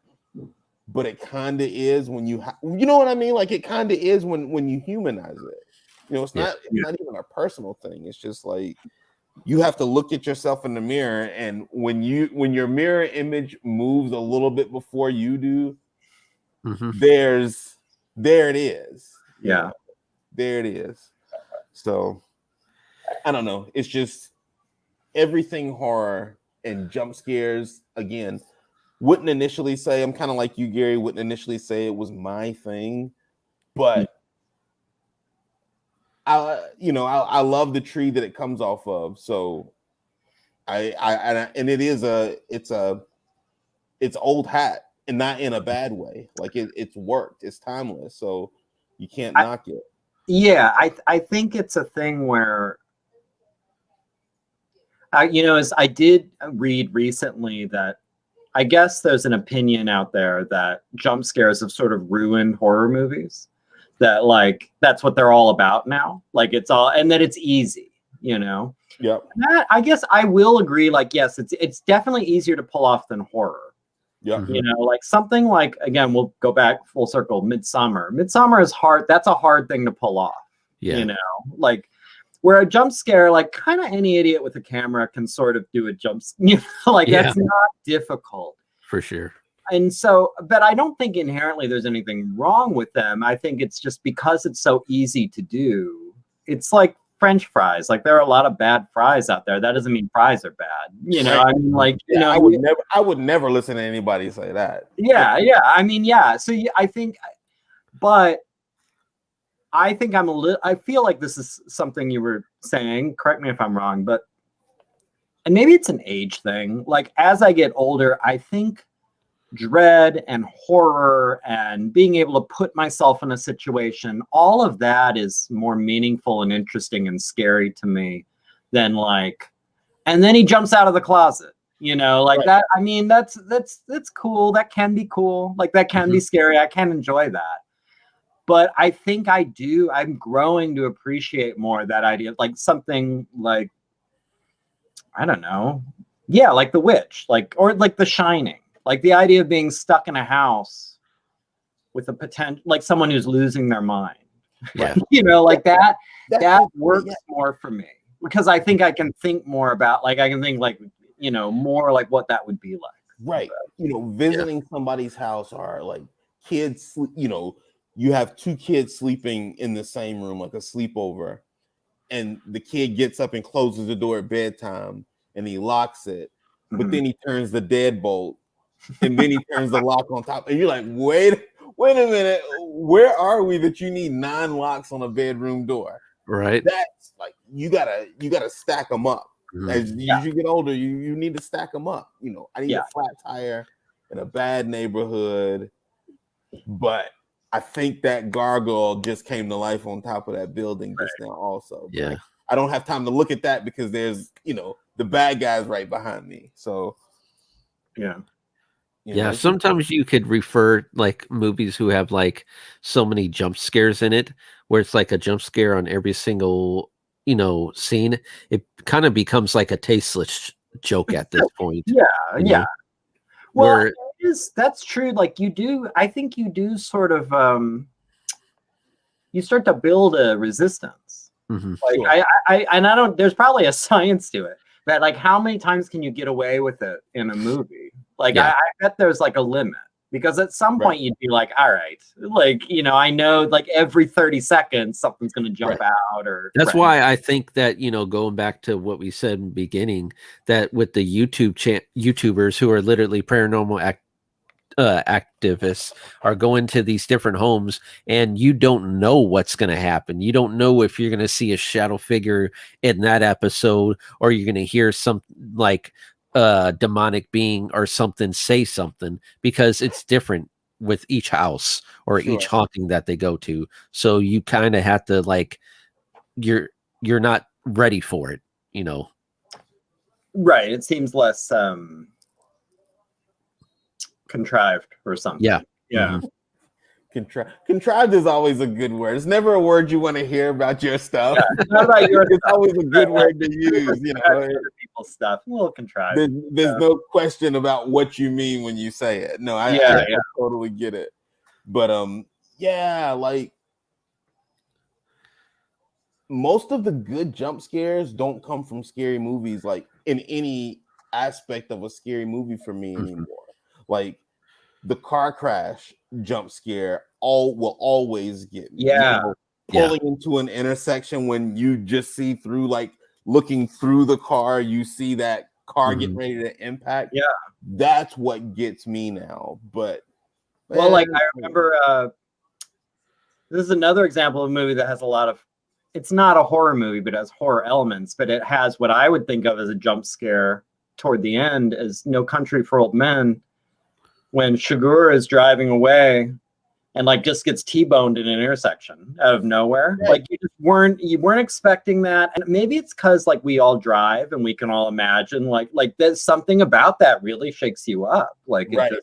but it kind of is when you know what I mean? Like it kind of is when you humanize it. You know, it's not even a personal thing. It's just like you have to look at yourself in the mirror, and when your mirror image moves a little bit before you do, there it is. Yeah. There it is. So I don't know. It's just everything horror and jump scares, again, wouldn't initially say, I'm kind of like you, Gary, wouldn't initially say it was my thing, but I love the tree that it comes off of. So and it's old hat, and not in a bad way. Like it's worked. It's timeless. So you can't knock it. Yeah, I think it's a thing where, as I did read recently that I guess there's an opinion out there that jump scares have sort of ruined horror movies. That like that's what they're all about now. Like it's all, and that it's easy, Yep. That, I guess I will agree. Like yes, it's definitely easier to pull off than horror. Yeah. Like something like, again, we'll go back full circle. Midsummer is hard. That's a hard thing to pull off. Yeah. Like where a jump scare, like kind of any idiot with a camera can sort of do a jump. That's not difficult for sure. And so, but I don't think inherently there's anything wrong with them. I think it's just because it's so easy to do. It's like French fries. Like there are a lot of bad fries out there. That doesn't mean fries are bad. I mean, like, I would never listen to anybody say that. Yeah. I mean, yeah. So I think, but I think I feel like this is something you were saying. Correct me if I'm wrong, and maybe it's an age thing. Like as I get older, I think dread and horror and being able to put myself in a situation, all of that is more meaningful and interesting and scary to me than like, and then he jumps out of the closet, that. I mean, that's cool. That can be cool. Like that can be scary. I can enjoy that. But I think I'm growing to appreciate more that idea of like something like, I don't know. Yeah. Like The Witch, or like The Shining. Like the idea of being stuck in a house with a potential, like someone who's losing their mind. Yeah. Like that works more for me because I think I can think more about, like, I can think like, more like what that would be like. Right. Visiting somebody's house, or like kids, you have two kids sleeping in the same room, like a sleepover, and the kid gets up and closes the door at bedtime and he locks it, but then he turns the deadbolt. And then he turns the lock on top, and you're like, wait a minute, where are we that you need 9 locks on a bedroom door? Right. That's like you gotta stack them up. As you get older, you need to stack them up. I need a flat tire in a bad neighborhood, but I think that gargoyle just came to life on top of that building just now also. Yeah. Like, I don't have time to look at that because there's the bad guys right behind me. So yeah, sometimes you could refer like movies who have like so many jump scares in it, where it's like a jump scare on every single, scene. It kind of becomes like a tasteless joke at this point. Yeah. Well, that's true. Like I think you do sort of, you start to build a resistance. Like there's probably a science to it, but like how many times can you get away with it in a movie? Like, I bet there's like a limit, because at some point you'd be like, all right, like, I know like every 30 seconds something's going to jump out. Or that's why I think that, going back to what we said in the beginning, that with the YouTubers who are literally paranormal activists are going to these different homes, and you don't know what's going to happen. You don't know if you're going to see a shadow figure in that episode, or you're going to hear some like demonic being or something say something, because it's different with each house or each haunting that they go to. So you kind of have to like, you're not ready for it, you know. Right. It seems less contrived or something. Yeah. Yeah. Contrived is always a good word. It's never a word you want to hear about your stuff. Yeah, not about your it's always a good word to use, you know. Other people's stuff. A little contrived. There's no question about what you mean when you say it. No, I totally get it. But yeah, like most of the good jump scares don't come from scary movies, like in any aspect of a scary movie for me anymore. Like the car crash jump scare will always get me. Yeah. You know, pulling into an intersection when you just see through, like looking through the car, you see that car getting ready to impact. Yeah. That's what gets me now. But well, like I remember this is another example of a movie that has a lot of, it's not a horror movie, but it has horror elements, but it has what I would think of as a jump scare toward the end as No Country for Old Men, when Krueger is driving away and like just gets T-boned in an intersection out of nowhere. Right. Like you weren't expecting that. And maybe it's because like we all drive and we can all imagine like there's something about that really shakes you up. Like it just,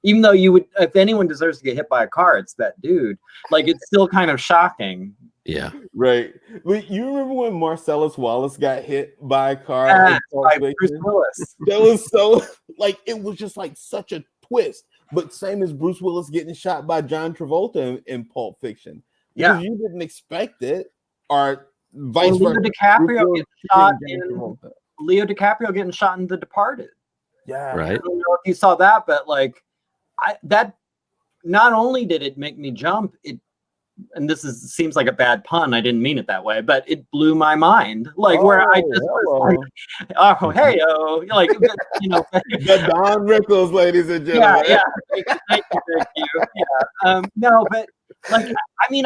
even though you would, if anyone deserves to get hit by a car, it's that dude. Like it's still kind of shocking. Yeah. Right. But you remember when Marcellus Wallace got hit by a car? By Bruce Willis. That was so like, it was just like such a twist. But same as Bruce Willis getting shot by John Travolta in Pulp Fiction. Because you didn't expect it, or vice versa. Leo DiCaprio getting shot in The Departed. Yeah. Right. I don't know if you saw that, but like that not only did it make me jump, and this seems like a bad pun, I didn't mean it that way, but it blew my mind. Like where I just was like, oh hey like you know, the Don Rickles, ladies and gentlemen. Thank you. Yeah. No, but like I mean,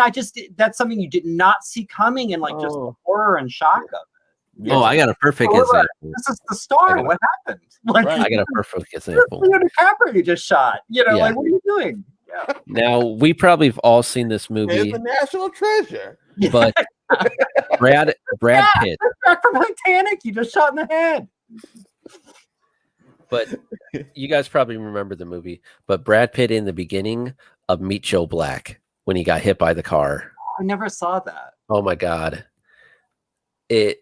that's something you did not see coming, and like just the horror and shock of it. Oh, I got a perfect example. This is the star. What happened? Like I got a perfect example. Leo DiCaprio you just shot. You know, like what are you doing? Yeah. Now we probably have all seen this movie. It's a national treasure. But Brad Pitt. Back from Titanic, you just shot in the head. But you guys probably remember the movie. But Brad Pitt in the beginning of Meet Joe Black when he got hit by the car. I never saw that. Oh my God. It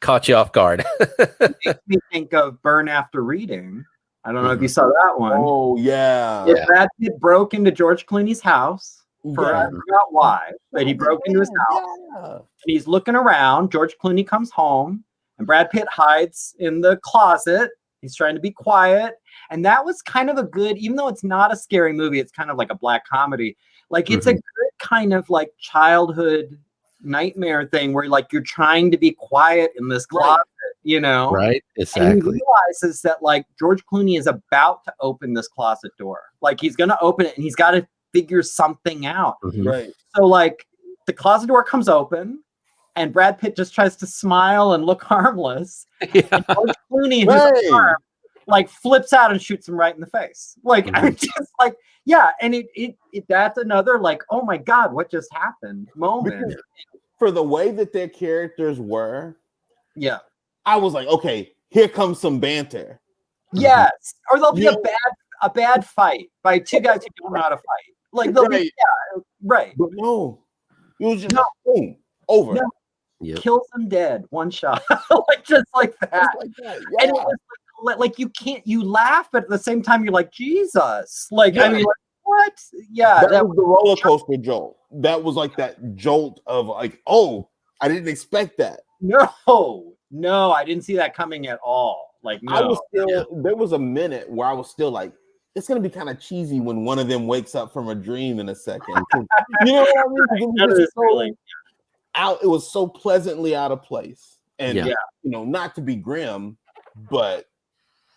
caught you off guard. It makes me think of Burn After Reading. I don't know if you saw that one. Oh yeah. Brad Pitt broke into George Clooney's house. I forgot why, but he broke into his house. And he's looking around. George Clooney comes home, and Brad Pitt hides in the closet. He's trying to be quiet. And that was kind of a good, even though it's not a scary movie, it's kind of like a black comedy. Like it's a good kind of like childhood nightmare thing where like you're trying to be quiet in this closet, you know? Right, exactly. And he realizes that like George Clooney is about to open this closet door. Like he's going to open it and he's got to figure something out. Right. So like the closet door comes open and Brad Pitt just tries to smile and look harmless. And George Clooney in his arm like flips out and shoots him right in the face. Like I'm just like, yeah, and it that's another like, oh my God, what just happened moment. Because for the way that their characters were, I was like, okay, here comes some banter. Yes, or there'll be a bad fight by two guys who don't know how to fight. Like they'll be right. But no, it was just boom, over. No. Kills them dead, one shot, like just like that. And it was like you laugh, but at the same time you're like, Jesus, like I mean, like, what? Yeah, that was the roller coaster jolt. That was like that jolt of like, oh, I didn't expect that. No, I didn't see that coming at all. Like, no. I was still there was a minute where I was still like, it's gonna be kind of cheesy when one of them wakes up from a dream in a second. You know what I mean? It was so pleasantly out of place, and you know, not to be grim, but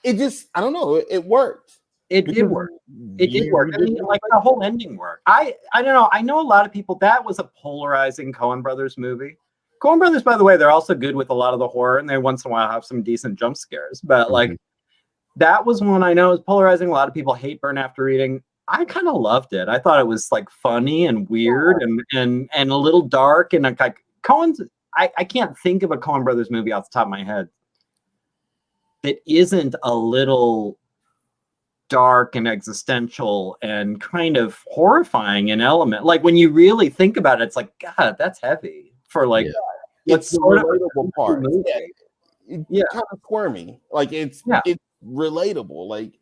it just, I don't know, it worked. It did work. It did work. I mean, like the whole ending worked. I don't know. I know a lot of people, that was a polarizing Coen Brothers movie. Coen Brothers, by the way, they're also good with a lot of the horror, and they once in a while have some decent jump scares. But like that was one I know is polarizing. A lot of people hate Burn After Reading. I kind of loved it. I thought it was like funny and weird and a little dark, and like Coen's. I can't think of a Coen Brothers movie off the top of my head that isn't a little dark and existential and kind of horrifying in element. Like when you really think about it, it's like, God, that's heavy for like it's the sort of relatable part. Yeah. Kind of squirmy. Like it's relatable. Like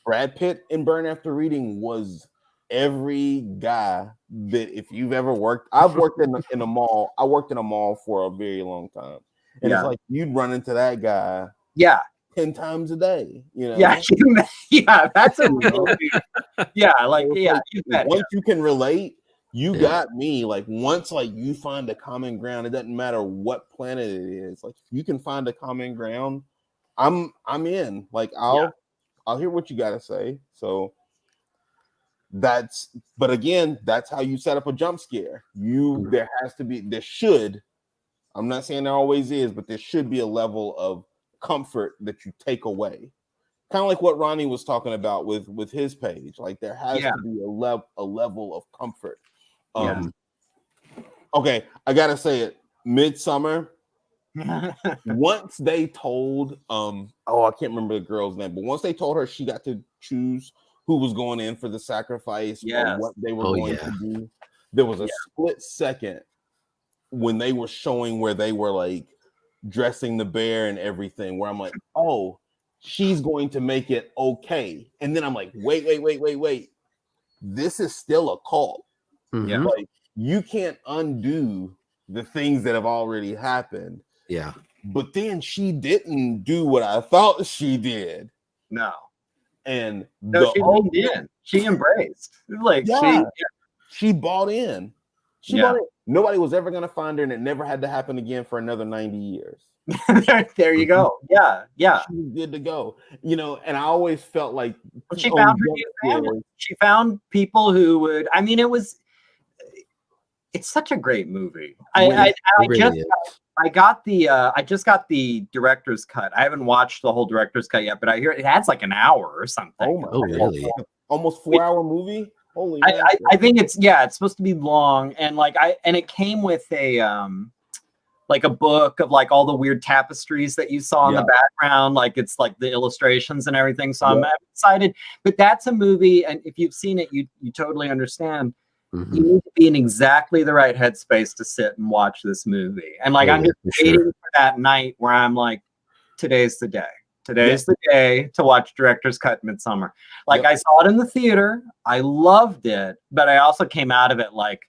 Brad Pitt in Burn After Reading was every guy that if you've ever worked, I've worked in a mall. I worked in a mall for a very long time. And it's like you'd run into that guy 10 times a day, you know. That's a really once you can relate, you got me. Like once like you find a common ground, it doesn't matter what planet it is. Like if you can find a common ground, I'm in. Like I'll hear what you gotta say. So but again, that's how you set up a jump scare. There should, I'm not saying there always is, but there should be a level of comfort that you take away, kind of like what Ronnie was talking about with his page. Like there has to be a level of comfort. Okay, I gotta say it. Midsummer. Once they told I can't remember the girl's name, but once they told her she got to choose who was going in for the sacrifice or what they were going to do, there was a split second when they were showing where they were like dressing the bear and everything, where I'm like, oh, she's going to make it okay. And then I'm like, wait. This is still a cult. Like you can't undo the things that have already happened. Yeah. But then she didn't do what I thought she did. No. And she leaned in. She embraced. Like she bought in. She bought in. Nobody was ever gonna find her, and it never had to happen again for another 90 years. There you go. Yeah. She was good to go. You know, and I always felt like she found her new family. She found people who would. I mean, it's such a great movie. I just got the director's cut. I haven't watched the whole director's cut yet, but I hear it adds like an hour or something. Oh really? Almost 4-hour movie. Holy I think it's supposed to be long, and it came with a like a book of like all the weird tapestries that you saw in the background, like it's like the illustrations and everything. So I'm excited. But that's a movie, and if you've seen it, you totally understand. You need to be in exactly the right headspace to sit and watch this movie. And like I'm just waiting for that night where I'm like, today's the day. Today's the day to watch director's cut Midsummer. Like I saw it in the theater. I loved it, but I also came out of it like,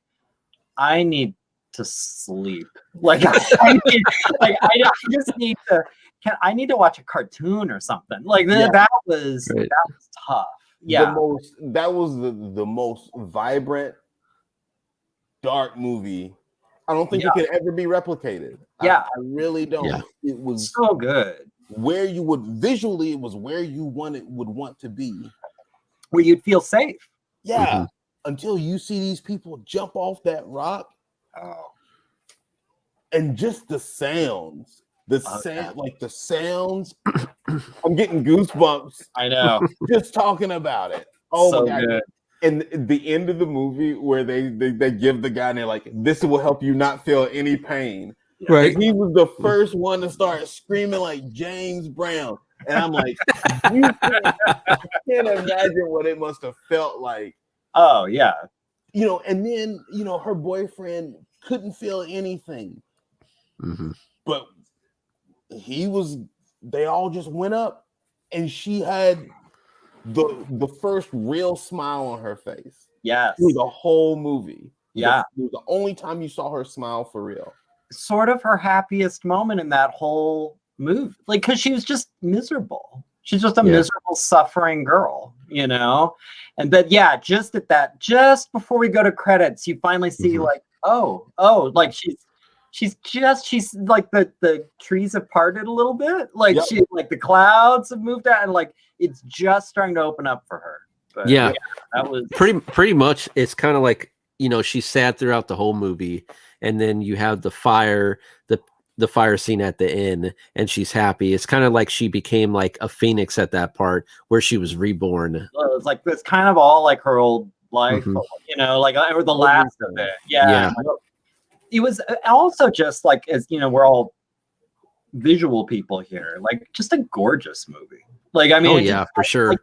I need to sleep. Like I just need to. I need to watch a cartoon or something. Like that was tough. Yeah, that was the most vibrant, dark movie. I don't think it could ever be replicated. I really don't. Yeah. It was so good. Where you would visually, it was where you would want to be, where you'd feel safe. Yeah, until you see these people jump off that rock. Oh, and just the sounds, the sounds. I'm getting goosebumps. I know. Just talking about it. Oh so my God. Good. And the end of the movie where they give the guy and they're like, this will help you not feel any pain. Right. And he was the first one to start screaming like James Brown. And I'm like, I can't imagine what it must have felt like. Oh, yeah. You know, and then, you know, her boyfriend couldn't feel anything. But they all just went up and she had the first real smile on her face. Yes. Through the whole movie. Yeah. It was the only time you saw her smile for real. Sort of her happiest moment in that whole movie. Like, because she was just miserable. She's just a miserable, suffering girl, you know? And but just before we go to credits, you finally see like, like she's like the trees have parted a little bit. Like she like the clouds have moved out and like it's just starting to open up for her. But, that was pretty much. It's kind of like, you know, she's sad throughout the whole movie, and then you have the fire, the fire scene at the end, and she's happy. It's kind of like she became like a phoenix at that part where she was reborn. It's like it's kind of all like her old life, Mhm. you know, like or the last of it. Yeah. It was also just like, as you know, we're all visual people here, like just a gorgeous movie. Like, I mean, Oh it yeah, just, for sure.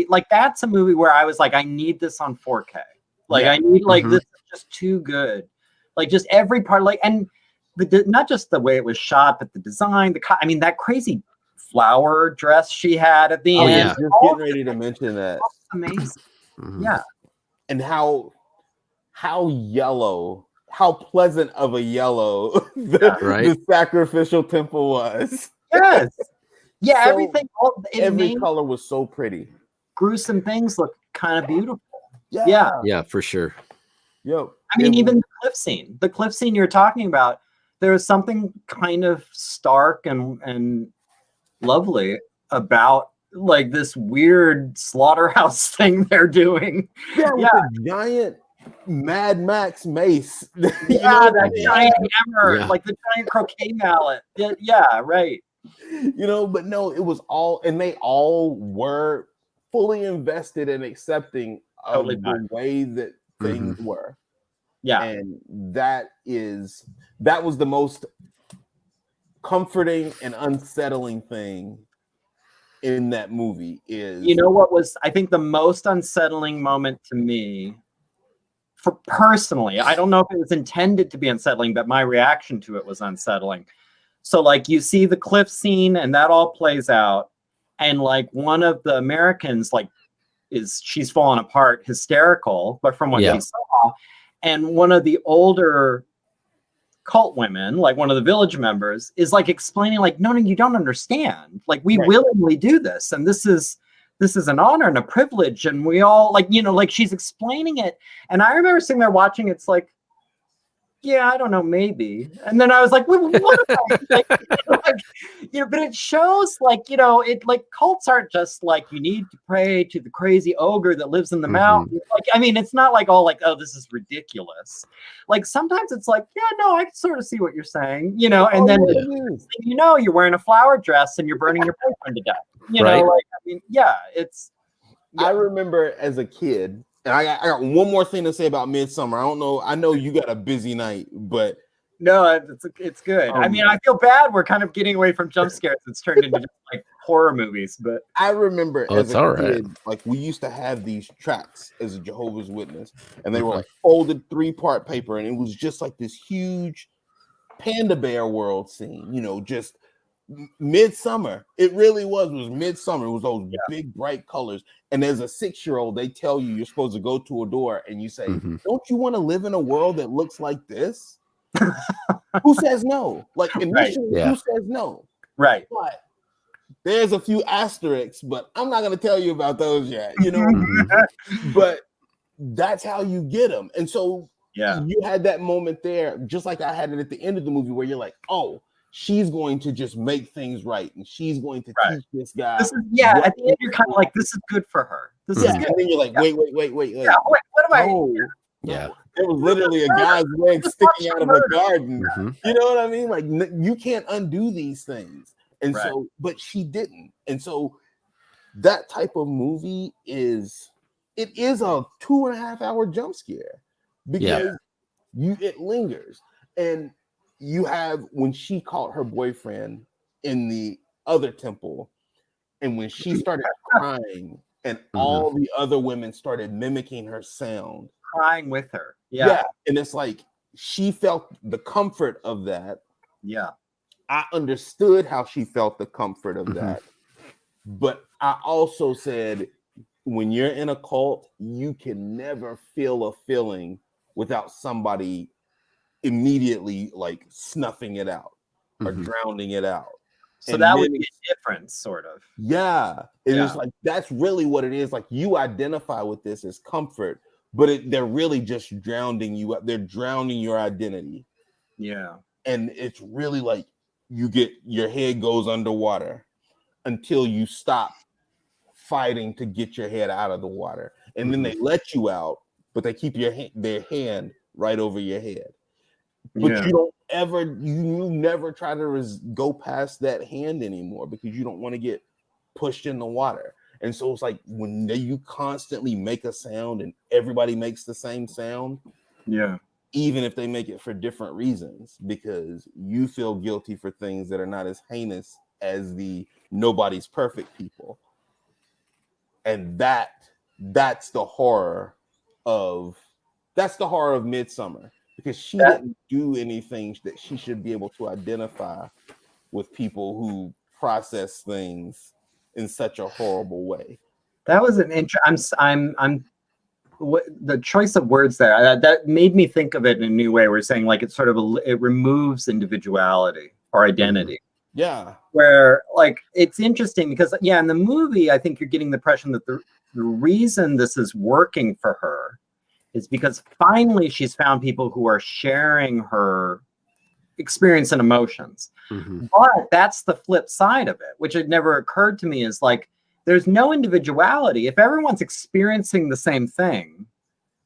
like that's a movie where I was like, I need this on 4K. Like, I need like this is just too good. Like, just every part, like, and not just the way it was shot, but the design. I mean, that crazy flower dress she had at the end. Yeah. Just getting ready to mention that. Amazing. Mhm. Yeah. And how yellow, how pleasant of a yellow the sacrificial temple was. Yes. Yeah, So everything. Every color was so pretty. Gruesome things look kind of beautiful. Yeah, for sure. Yep. I mean, even the cliff scene you're talking about, there was something kind of stark and lovely about like this weird slaughterhouse thing they're doing. With a giant Mad Max mace. That giant hammer, like the giant croquet mallet. Yeah, right. You know, but no, it was all, and they all were fully invested in accepting of the way that things were. Yeah. And that was the most comforting and unsettling thing in that movie. Is, you know what was, I think, the most unsettling moment to me, for personally, I don't know if it was intended to be unsettling, but my reaction to it was unsettling. So like you see the cliff scene and that all plays out, and like one of the Americans like she's fallen apart, hysterical, but from what she saw, and one of the older cult women, like one of the village members, is like explaining like, no, you don't understand. Like we willingly do this, and this is an honor and a privilege, and we all like, you know, like she's explaining it. And I remember sitting there watching, it's like, yeah, I don't know, maybe. And then I was like, what if but it shows like, you know, it like cults aren't just like you need to pray to the crazy ogre that lives in the mountain. Like, I mean, it's not like all like, oh, this is ridiculous. Like sometimes it's like, yeah, no, I sort of see what you're saying, you know, and then you know, you're wearing a flower dress and you're burning your boyfriend to death. You know, like, I mean, I remember as a kid. And I got one more thing to say about Midsummer. I don't know. I know you got a busy night, but no, it's good. I mean, I feel bad. We're kind of getting away from jump scares. It's turned into just like horror movies. But I remember as a kid, like we used to have these tracks as a Jehovah's Witness, and they were like folded 3-part paper, and it was just like this huge panda bear world scene. You know, just Midsummer. It really was Midsummer. It was those big bright colors. And as a 6-year-old, they tell you you're supposed to go to a door and you say, don't you want to live in a world that looks like this? Who says no? Like initially, who says no? Right. But there's a few asterisks, but I'm not going to tell you about those yet, you know. But that's how you get them. And so you had that moment there, just like I had it at the end of the movie, where you're like, oh, she's going to just make things right, and she's going to teach this guy. At the end, you're kind of like, this is good for her. This is good. And then you're like, wait. Yeah, what am I? Yeah. It was literally a guy's leg sticking out of a garden. You know what I mean? Like, you can't undo these things. And so, but she didn't. And so that type of movie is a 2.5-hour jump scare because it lingers. And you have when she caught her boyfriend in the other temple, and when she started crying, and all the other women started mimicking her sound, crying with her. And it's like she felt the comfort of that. I understood how she felt the comfort of that, but I also said, when you're in a cult, you can never feel a feeling without somebody immediately like snuffing it out or drowning it out. So and that would be a difference, sort of. It's like that's really what it is. Like you identify with this as comfort, but they're really just drowning you up. They're drowning your identity. And it's really like your head goes underwater until you stop fighting to get your head out of the water, and then they let you out, but they keep their hand right over your head. But you never try to go past that hand anymore because you don't want to get pushed in the water. And so it's like when you constantly make a sound and everybody makes the same sound. Yeah. Even if they make it for different reasons, because you feel guilty for things that are not as heinous as the nobody's perfect people. And that's the horror of Midsummer, because she didn't do anything that she should be able to identify with people who process things in such a horrible way. That was an the choice of words there that made me think of it in a new way. We're saying like it's sort of it removes individuality or identity. Yeah. Where like it's interesting because in the movie I think you're getting the impression that the reason this is working for her is because finally she's found people who are sharing her experience and emotions. But that's the flip side of it, which had never occurred to me, is like there's no individuality. If everyone's experiencing the same thing,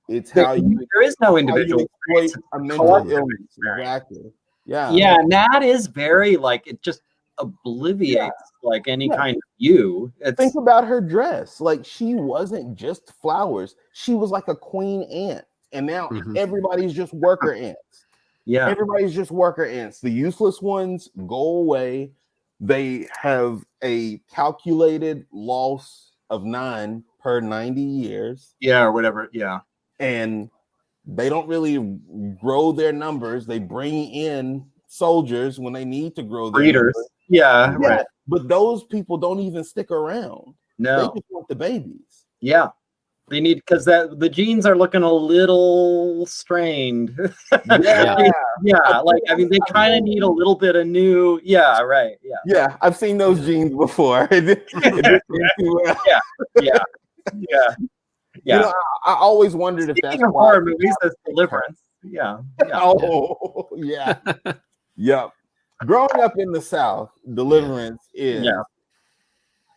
it's how there is no individual exploit a mental illness. Exactly. Yeah. Yeah, and that is very like it just obliviates like any kind of you. Think about her dress. Like she wasn't just flowers. She was like a queen ant. And now everybody's just worker ants. Yeah. Everybody's just worker ants. The useless ones go away. They have a calculated loss of 9 per 90 years. Yeah, or whatever. Yeah. And they don't really grow their numbers. They bring in soldiers when they need to grow their breeders. Numbers. Yeah, right. But those people don't even stick around. No. They just want the babies. Yeah. They need, because the genes are looking a little strained. Yeah. Like I mean, they kind of need a little bit of new. Yeah, right. Yeah. Yeah, I've seen those genes before. Yeah. You know, I always wondered if that's horror movies. That's Deliverance. Yeah. Oh, yeah. Yep. Growing up in the South, Deliverance is. Yeah.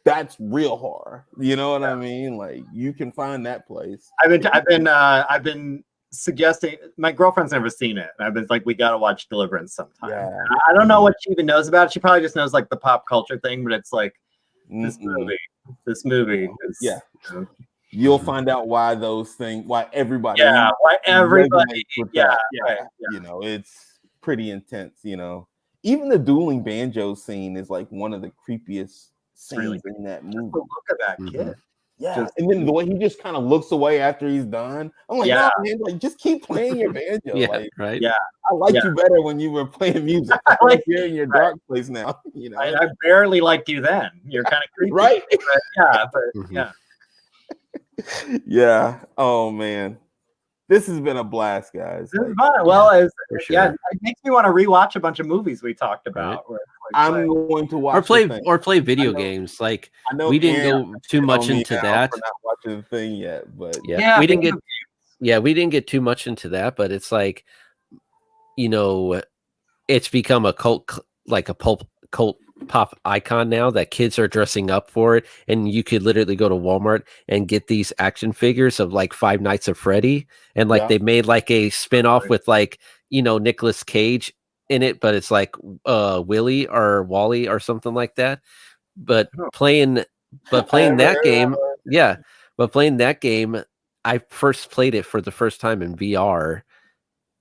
That's real horror. You know what I mean? Like you can find that place. I've been suggesting. My girlfriend's never seen it. I've been like, we gotta watch Deliverance sometime. Yeah. I don't know what she even knows about it. She probably just knows like the pop culture thing. But it's like this movie is, You'll find out why those things. Why everybody. Why everybody. Yeah. You know, it's pretty intense. You know, even the dueling banjo scene is like one of the creepiest scenes in that movie. Look at that kid. Yeah, and then the way he just kind of looks away after he's done. I'm like, no, man, like just keep playing your banjo. Right. Yeah, I liked you better when you were playing music. I like you're in your dark place now. You know, I barely liked you then. You're kind of creepy, right? But yeah. Oh man, this has been a blast, guys. This is fun. Well, it makes me want to rewatch a bunch of movies we talked about. Right. I'm going to watch or play video games. Like we didn't go too much into that. We're not watching the thing yet, but we didn't get too much into that. But it's like, you know, it's become a cult pop icon now that kids are dressing up for it, and you could literally go to Walmart and get these action figures of like Five Nights at Freddy, and like they made like a spin-off with like, you know, Nicolas Cage in it, but it's like Willie or Wally or something like that. But playing that game, I first played it for the first time in VR,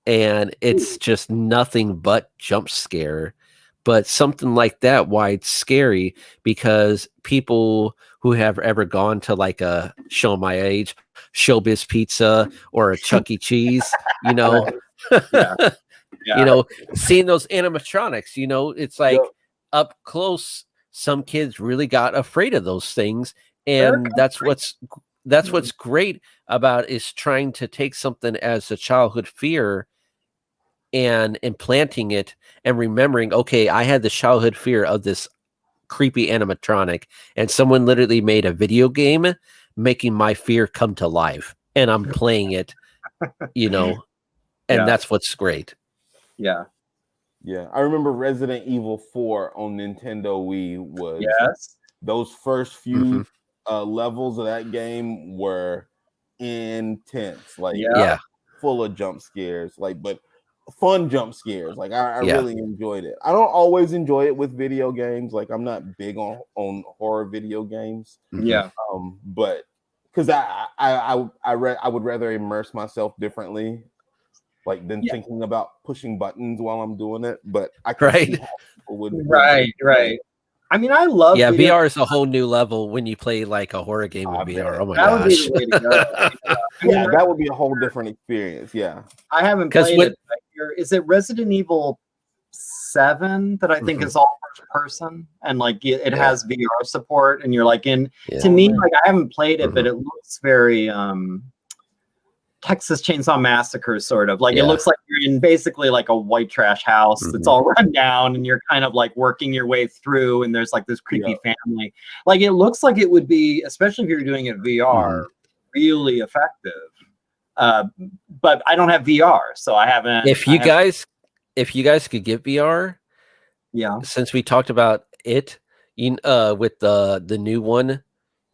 and it's just nothing but jump scare. But something like that, why it's scary, because people who have ever gone to like a, show my age, Showbiz Pizza or a Chuck E. Cheese, you know, you know, seeing those animatronics, you know, it's like up close. Some kids really got afraid of those things, and that's what's great about is trying to take something as a childhood fear and implanting it and remembering, okay, I had the childhood fear of this creepy animatronic, and someone literally made a video game making my fear come to life, and I'm playing it, you know, and that's what's great. Yeah. I remember Resident Evil 4 on Nintendo Wii was those first few levels of that game were intense, like full of jump scares, like, but fun jump scares. Like I really enjoyed it. I don't always enjoy it with video games. Like I'm not big on horror video games. Yeah. But because I would rather immerse myself differently, like than thinking about pushing buttons while I'm doing it. But I can see how people would. Right. I mean, I love. Yeah, VR is a whole new level when you play like a horror game with VR. Oh my gosh, that would be the way to go. Yeah, that would be a whole different experience. Yeah, I haven't played it. Is it Resident Evil 7 that I think is all first person, and like it has VR support, and you're like in. To me, like I haven't played it, but it looks very Texas Chainsaw Massacre sort of. Like it looks like you're in basically like a white trash house that's all run down, and you're kind of like working your way through, and there's like this creepy family. Like it looks like it would be, especially if you're doing it VR, really effective. But I don't have VR, so I haven't. If you guys could get VR, since we talked about it, with the new one,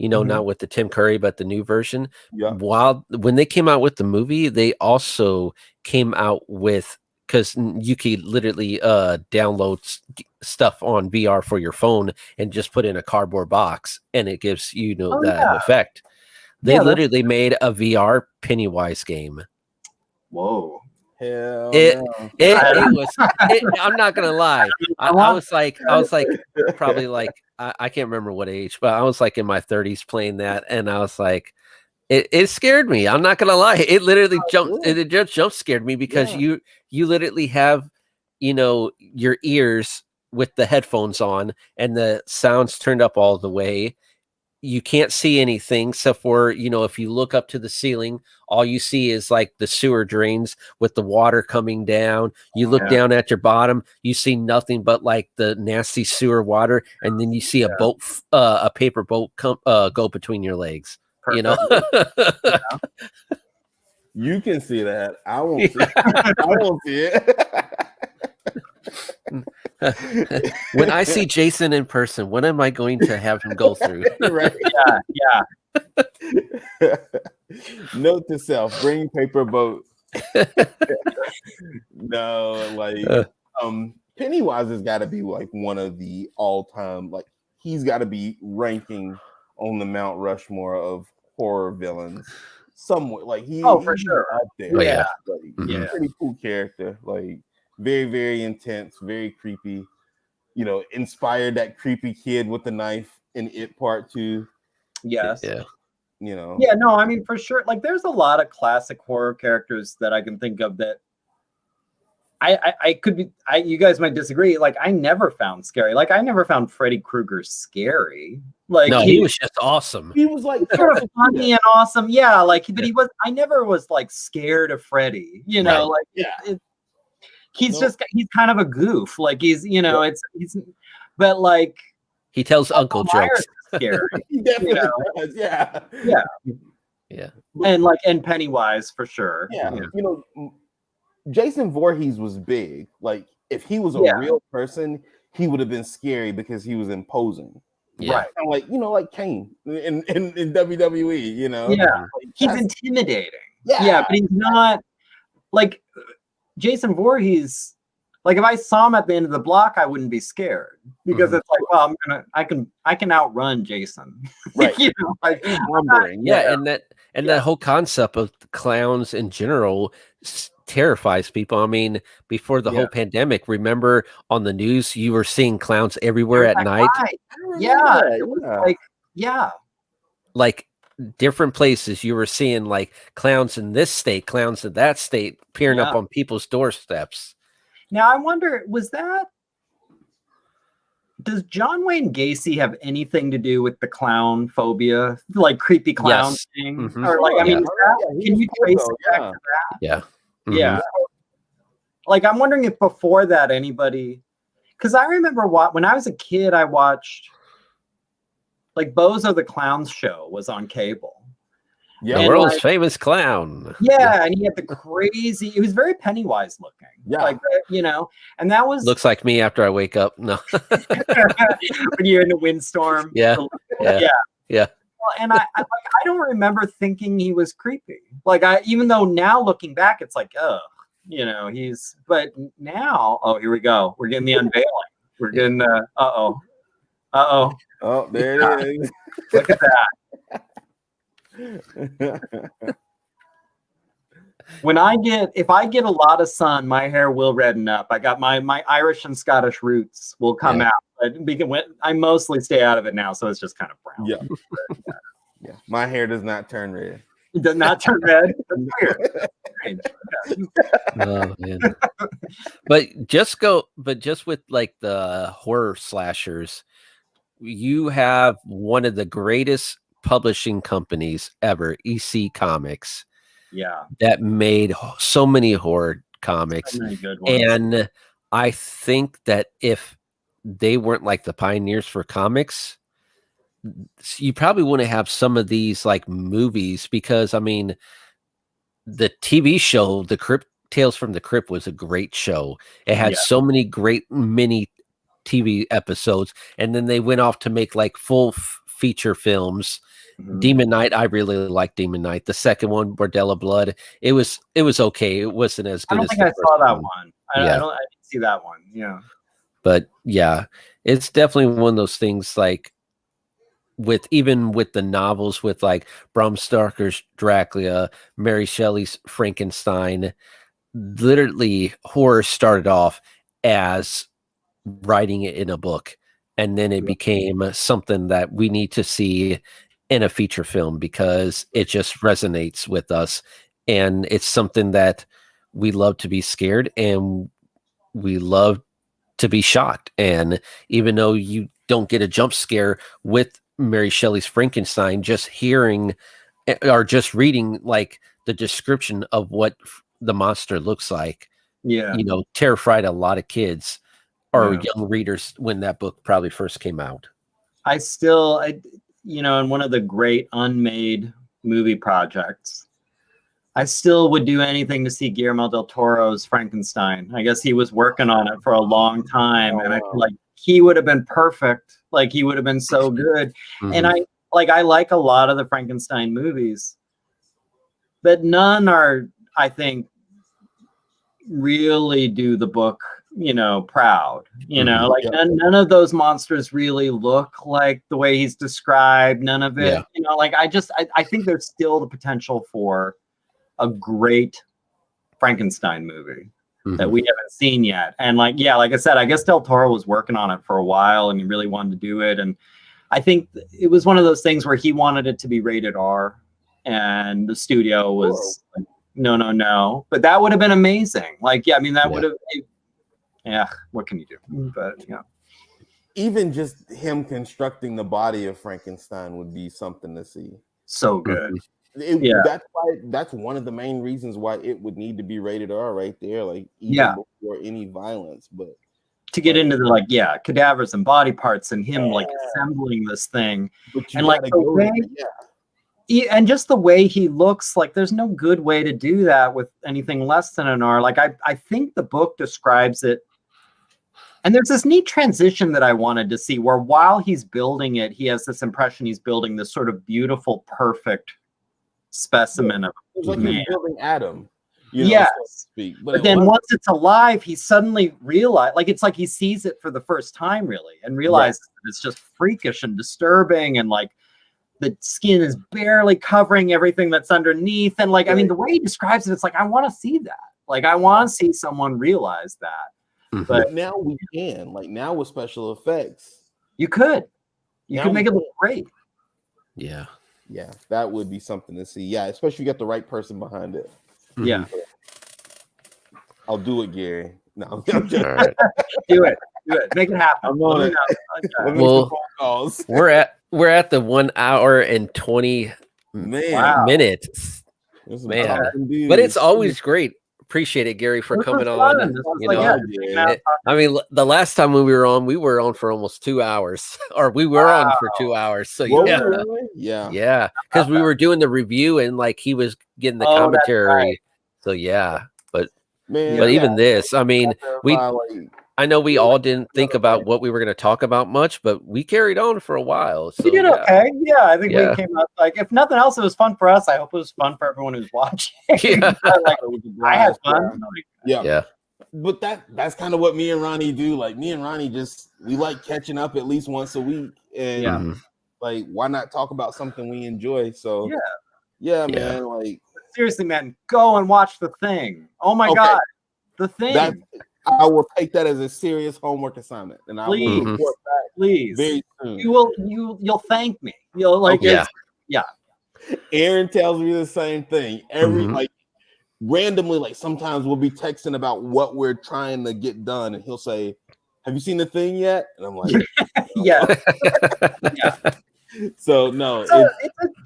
not with the Tim Curry, but the new version. Yeah. When they came out with the movie, they also came out with, because you could literally download stuff on VR for your phone and just put in a cardboard box, and it gives that effect. They literally made a VR Pennywise game. Whoa. Hell it was. I'm not gonna lie. I was like probably like I can't remember what age, but I was like in my 30s playing that, and I was like, it scared me. I'm not gonna lie. It literally it just jump scared me because you literally have your ears with the headphones on and the sounds turned up all the way. You can't see anything except for, if you look up to the ceiling, all you see is like the sewer drains with the water coming down. You look down at your bottom, you see nothing but like the nasty sewer water. And then you see a boat, a paper boat go between your legs. Perfect. You can see that. I won't see it. I won't see it. When I see Jason in person, what am I going to have him go through? Right. Yeah. Note to self: bring paper boat. No, like Pennywise has got to be like one of the all-time. Like he's got to be ranking on the Mount Rushmore of horror villains. Somewhere, like he's for sure up there. Like, pretty cool character. Like. Very, very intense, very creepy. Inspired that creepy kid with the knife in It Part 2. Yes. Yeah. Yeah, no, I mean, for sure. Like, there's a lot of classic horror characters that I can think of that I could be. You guys might disagree. Like, I never found scary. Like, I never found Freddy Krueger scary. Like, no, he was just awesome. He was like sort of funny and awesome. Yeah, like, but he was. I never was like scared of Freddy. He's kind of a goof. Like he's but like he tells Uncle jokes. Scary. He definitely does. Yeah. And Pennywise for sure. Yeah. Jason Voorhees was big. Like if he was a real person, he would have been scary because he was imposing. Yeah. Right. Like Kane in WWE. Yeah. Like, he's intimidating. Yeah, but he's not like. Jason Voorhees, like if I saw him at the end of the block, I wouldn't be scared because it's like, well, I can outrun Jason. Right. And that whole concept of clowns in general terrifies people. I mean, before the whole pandemic, remember on the news you were seeing clowns everywhere at night. Like different places you were seeing like clowns in this state, clowns in that state, peering up on people's doorsteps. Now I wonder, does John Wayne Gacy have anything to do with the clown phobia, like creepy clown thing? Mm-hmm. Or like, can you trace it back to that? Yeah. Mm-hmm. Yeah. Like I'm wondering if before that anybody, because I remember when I was a kid, I watched like Bozo the Clown's show was on cable. Yeah, the world's famous clown. Yeah, and he had the crazy. It was very Pennywise looking. Yeah, like and that was looks like me after I wake up. No, when you're in the windstorm. Yeah. Well, and I don't remember thinking he was creepy. Like even though now looking back, it's like, You know, but now, oh, here we go. We're getting the unveiling. We're getting uh-oh. Oh, there it is. Look at that. If I get a lot of sun, my hair will redden up. I got my Irish and Scottish roots will come out. But I mostly stay out of it now, so it's just kind of brown. Yeah. Yeah. My hair does not turn red. It does not turn red. That's weird. Oh, man. But just with like the horror slashers, you have one of the greatest publishing companies ever, EC Comics. Yeah. That made so many horror comics. So many good ones. And I think that if they weren't like the pioneers for comics, you probably wouldn't have some of these like movies, because I mean, the TV show, Tales from the Crypt, was a great show. It had so many great mini TV episodes, and then they went off to make like full feature films. Demon Knight, I really liked Demon Knight. The second one, Bordello Blood, it was okay. It wasn't as good. I don't think I saw that one. I didn't see that one. Yeah, but yeah, it's definitely one of those things. Like with the novels, with like Bram Stoker's Dracula, Mary Shelley's Frankenstein, literally horror started off as writing it in a book, and then it became something that we need to see in a feature film because it just resonates with us, and it's something that we love to be scared and we love to be shocked. And even though you don't get a jump scare with Mary Shelley's Frankenstein, just hearing or just reading like the description of what the monster looks like, terrified a lot of kids or young readers when that book probably first came out. In one of the great unmade movie projects, I still would do anything to see Guillermo del Toro's Frankenstein. I guess he was working on it for a long time, and I feel like he would have been perfect. Like, he would have been so good. And I like a lot of the Frankenstein movies, but none are, I think, really do the book proud. None of those monsters really look like the way he's described. None of it. I think there's still the potential for a great Frankenstein movie that we haven't seen yet. And like I said, I guess Del Toro was working on it for a while and he really wanted to do it. And I think it was one of those things where he wanted it to be rated R, and the studio was like, no. But that would have been amazing. That would have. Yeah, what can you do? But even just him constructing the body of Frankenstein would be something to see. So good. That's one of the main reasons why it would need to be rated R right there. Like, even before any violence, but to get into the cadavers and body parts and him assembling this thing, and and just the way he looks, like there's no good way to do that with anything less than an R. Like I think the book describes it. And there's this neat transition that I wanted to see where while he's building it, he has this impression he's building this sort of beautiful, perfect specimen of like he's building Adam. Yes. So to speak. But then once it's alive, he suddenly realized, it's like he sees it for the first time, really, and realizes that it's just freakish and disturbing, and like the skin is barely covering everything that's underneath. And the way he describes it, it's like, I want to see that. Like, I want to see someone realize that. But now we can, now with special effects, you could make it look great. Yeah, that would be something to see. Yeah, especially if you get the right person behind it. Yeah, I'll do it, Gary. No, I'm just... All right. do it, make it happen. I'm on it. Well, we're at the 1 hour and 20 minutes, man. But it's always great. Appreciate it, Gary, for coming on. I mean, the last time when we were on for almost 2 hours, or we were on for 2 hours. So yeah, because we were doing the review and he was getting the commentary. Right. So but even this, I mean, I know we all didn't think about what we were going to talk about much, but we carried on for a while. So We did okay. Yeah, I think Yeah. we came up like if nothing else, it was fun for us. I hope it was fun for everyone who's watching. Yeah. Like, It was a I had blast, fun. yeah. Yeah. But that's kind of what me and Ronnie do. Like me and Ronnie we like catching up at least once a week, and Mhm. like why not talk about something we enjoy? So Yeah. man. Like Seriously, man, go and watch The Thing. Oh my Okay. God, The Thing. I will take that as a serious homework assignment, and I will Please. report back Please, very soon. you'll thank me. You'll like Okay. yeah. Aaron tells me the same thing every Mhm. like randomly. Like sometimes we'll be texting about what we're trying to get done, and he'll say, "Have you seen The Thing yet?" And I'm like, Yeah. So no, So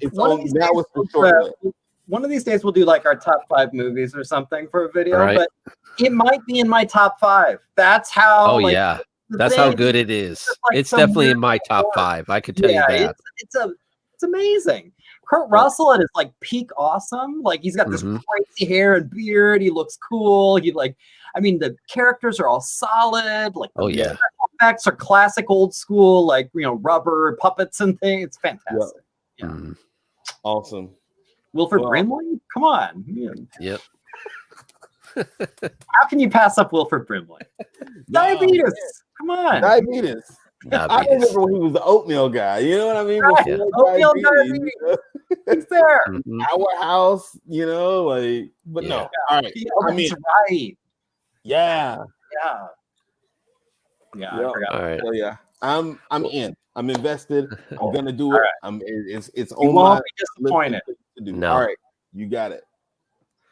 it's one of on these now. days It's the short list. one of these days we'll do like our top 5 movies or something for a video, Right. but it might be in my top 5. That's how. Oh like, yeah. The That's how Thing good it is. just, like, It's some definitely in weird my top work. 5. I could tell you that. It's amazing. Kurt Russell at his like peak awesome. Like he's got this Mhm. crazy hair and beard. He looks cool. I mean, the characters are all solid. Like the Oh yeah. effects are classic old school, like rubber puppets and things. It's fantastic. Yeah. Mhm. Awesome. Wilford Well- Brimley? Come on. Yep. How can you pass up Wilford Brimley? Diabetes. Come on. Diabetes. I Diabetes. remember when he was the oatmeal guy. You know what I mean? Right. Before Oatmeal diabetes, He's there. Mhm. Our house, like, but Yeah. no. All right. Yeah, I mean, that's right. yeah. Yeah. Yeah, Yep. I forgot. All right. So yeah, I'm in. I'm invested. I'm gonna do it. All right. It's You on my won't be list disappointed. to do. No. All right, you got it.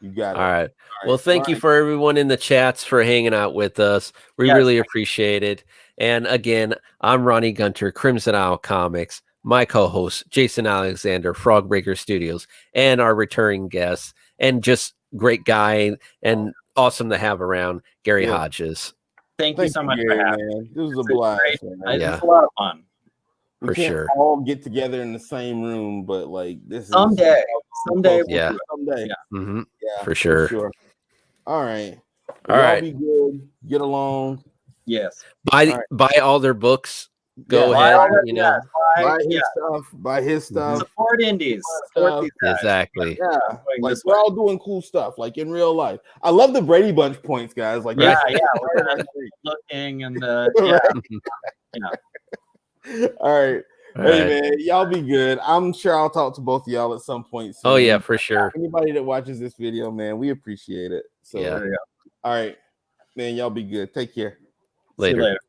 You got it. All right. All Well, right. thank you for everyone in the chats for hanging out with us. We Yes. really appreciate it. And again, I'm Ronnie Gunter, Crimson Isle Comics, my co-host, Jason Alexander, Fogbreaker Studios, and our returning guest, and just great guy and awesome to have around, Gary Yeah. Hodges. Thank you so much for Gary, having me. man. This was a This is blast. great. Man. Yeah. It's a lot of fun. We For can't sure. all get together in the same room, but like this is Someday we'll Yeah. do it. someday. Yeah. Mhm. Yeah, For sure. All right. All Y'all right. be good. Get along. Yes. Buy all their books. Go Yeah. ahead. Buy his stuff. Support indies. Support these guys. Exactly. Yeah, Going like this we're way. all doing cool stuff, like in real life. I love the Brady Bunch points, guys. Like, Yeah, that's- yeah. We're kind of looking and yeah. All right. All Hey right. man, y'all be good. I'm sure I'll talk to both of y'all at some point soon. Oh yeah, for sure. Anybody that watches this video, man, we appreciate it. So Yeah. all right, man, y'all be good. Take care. See you Later. later.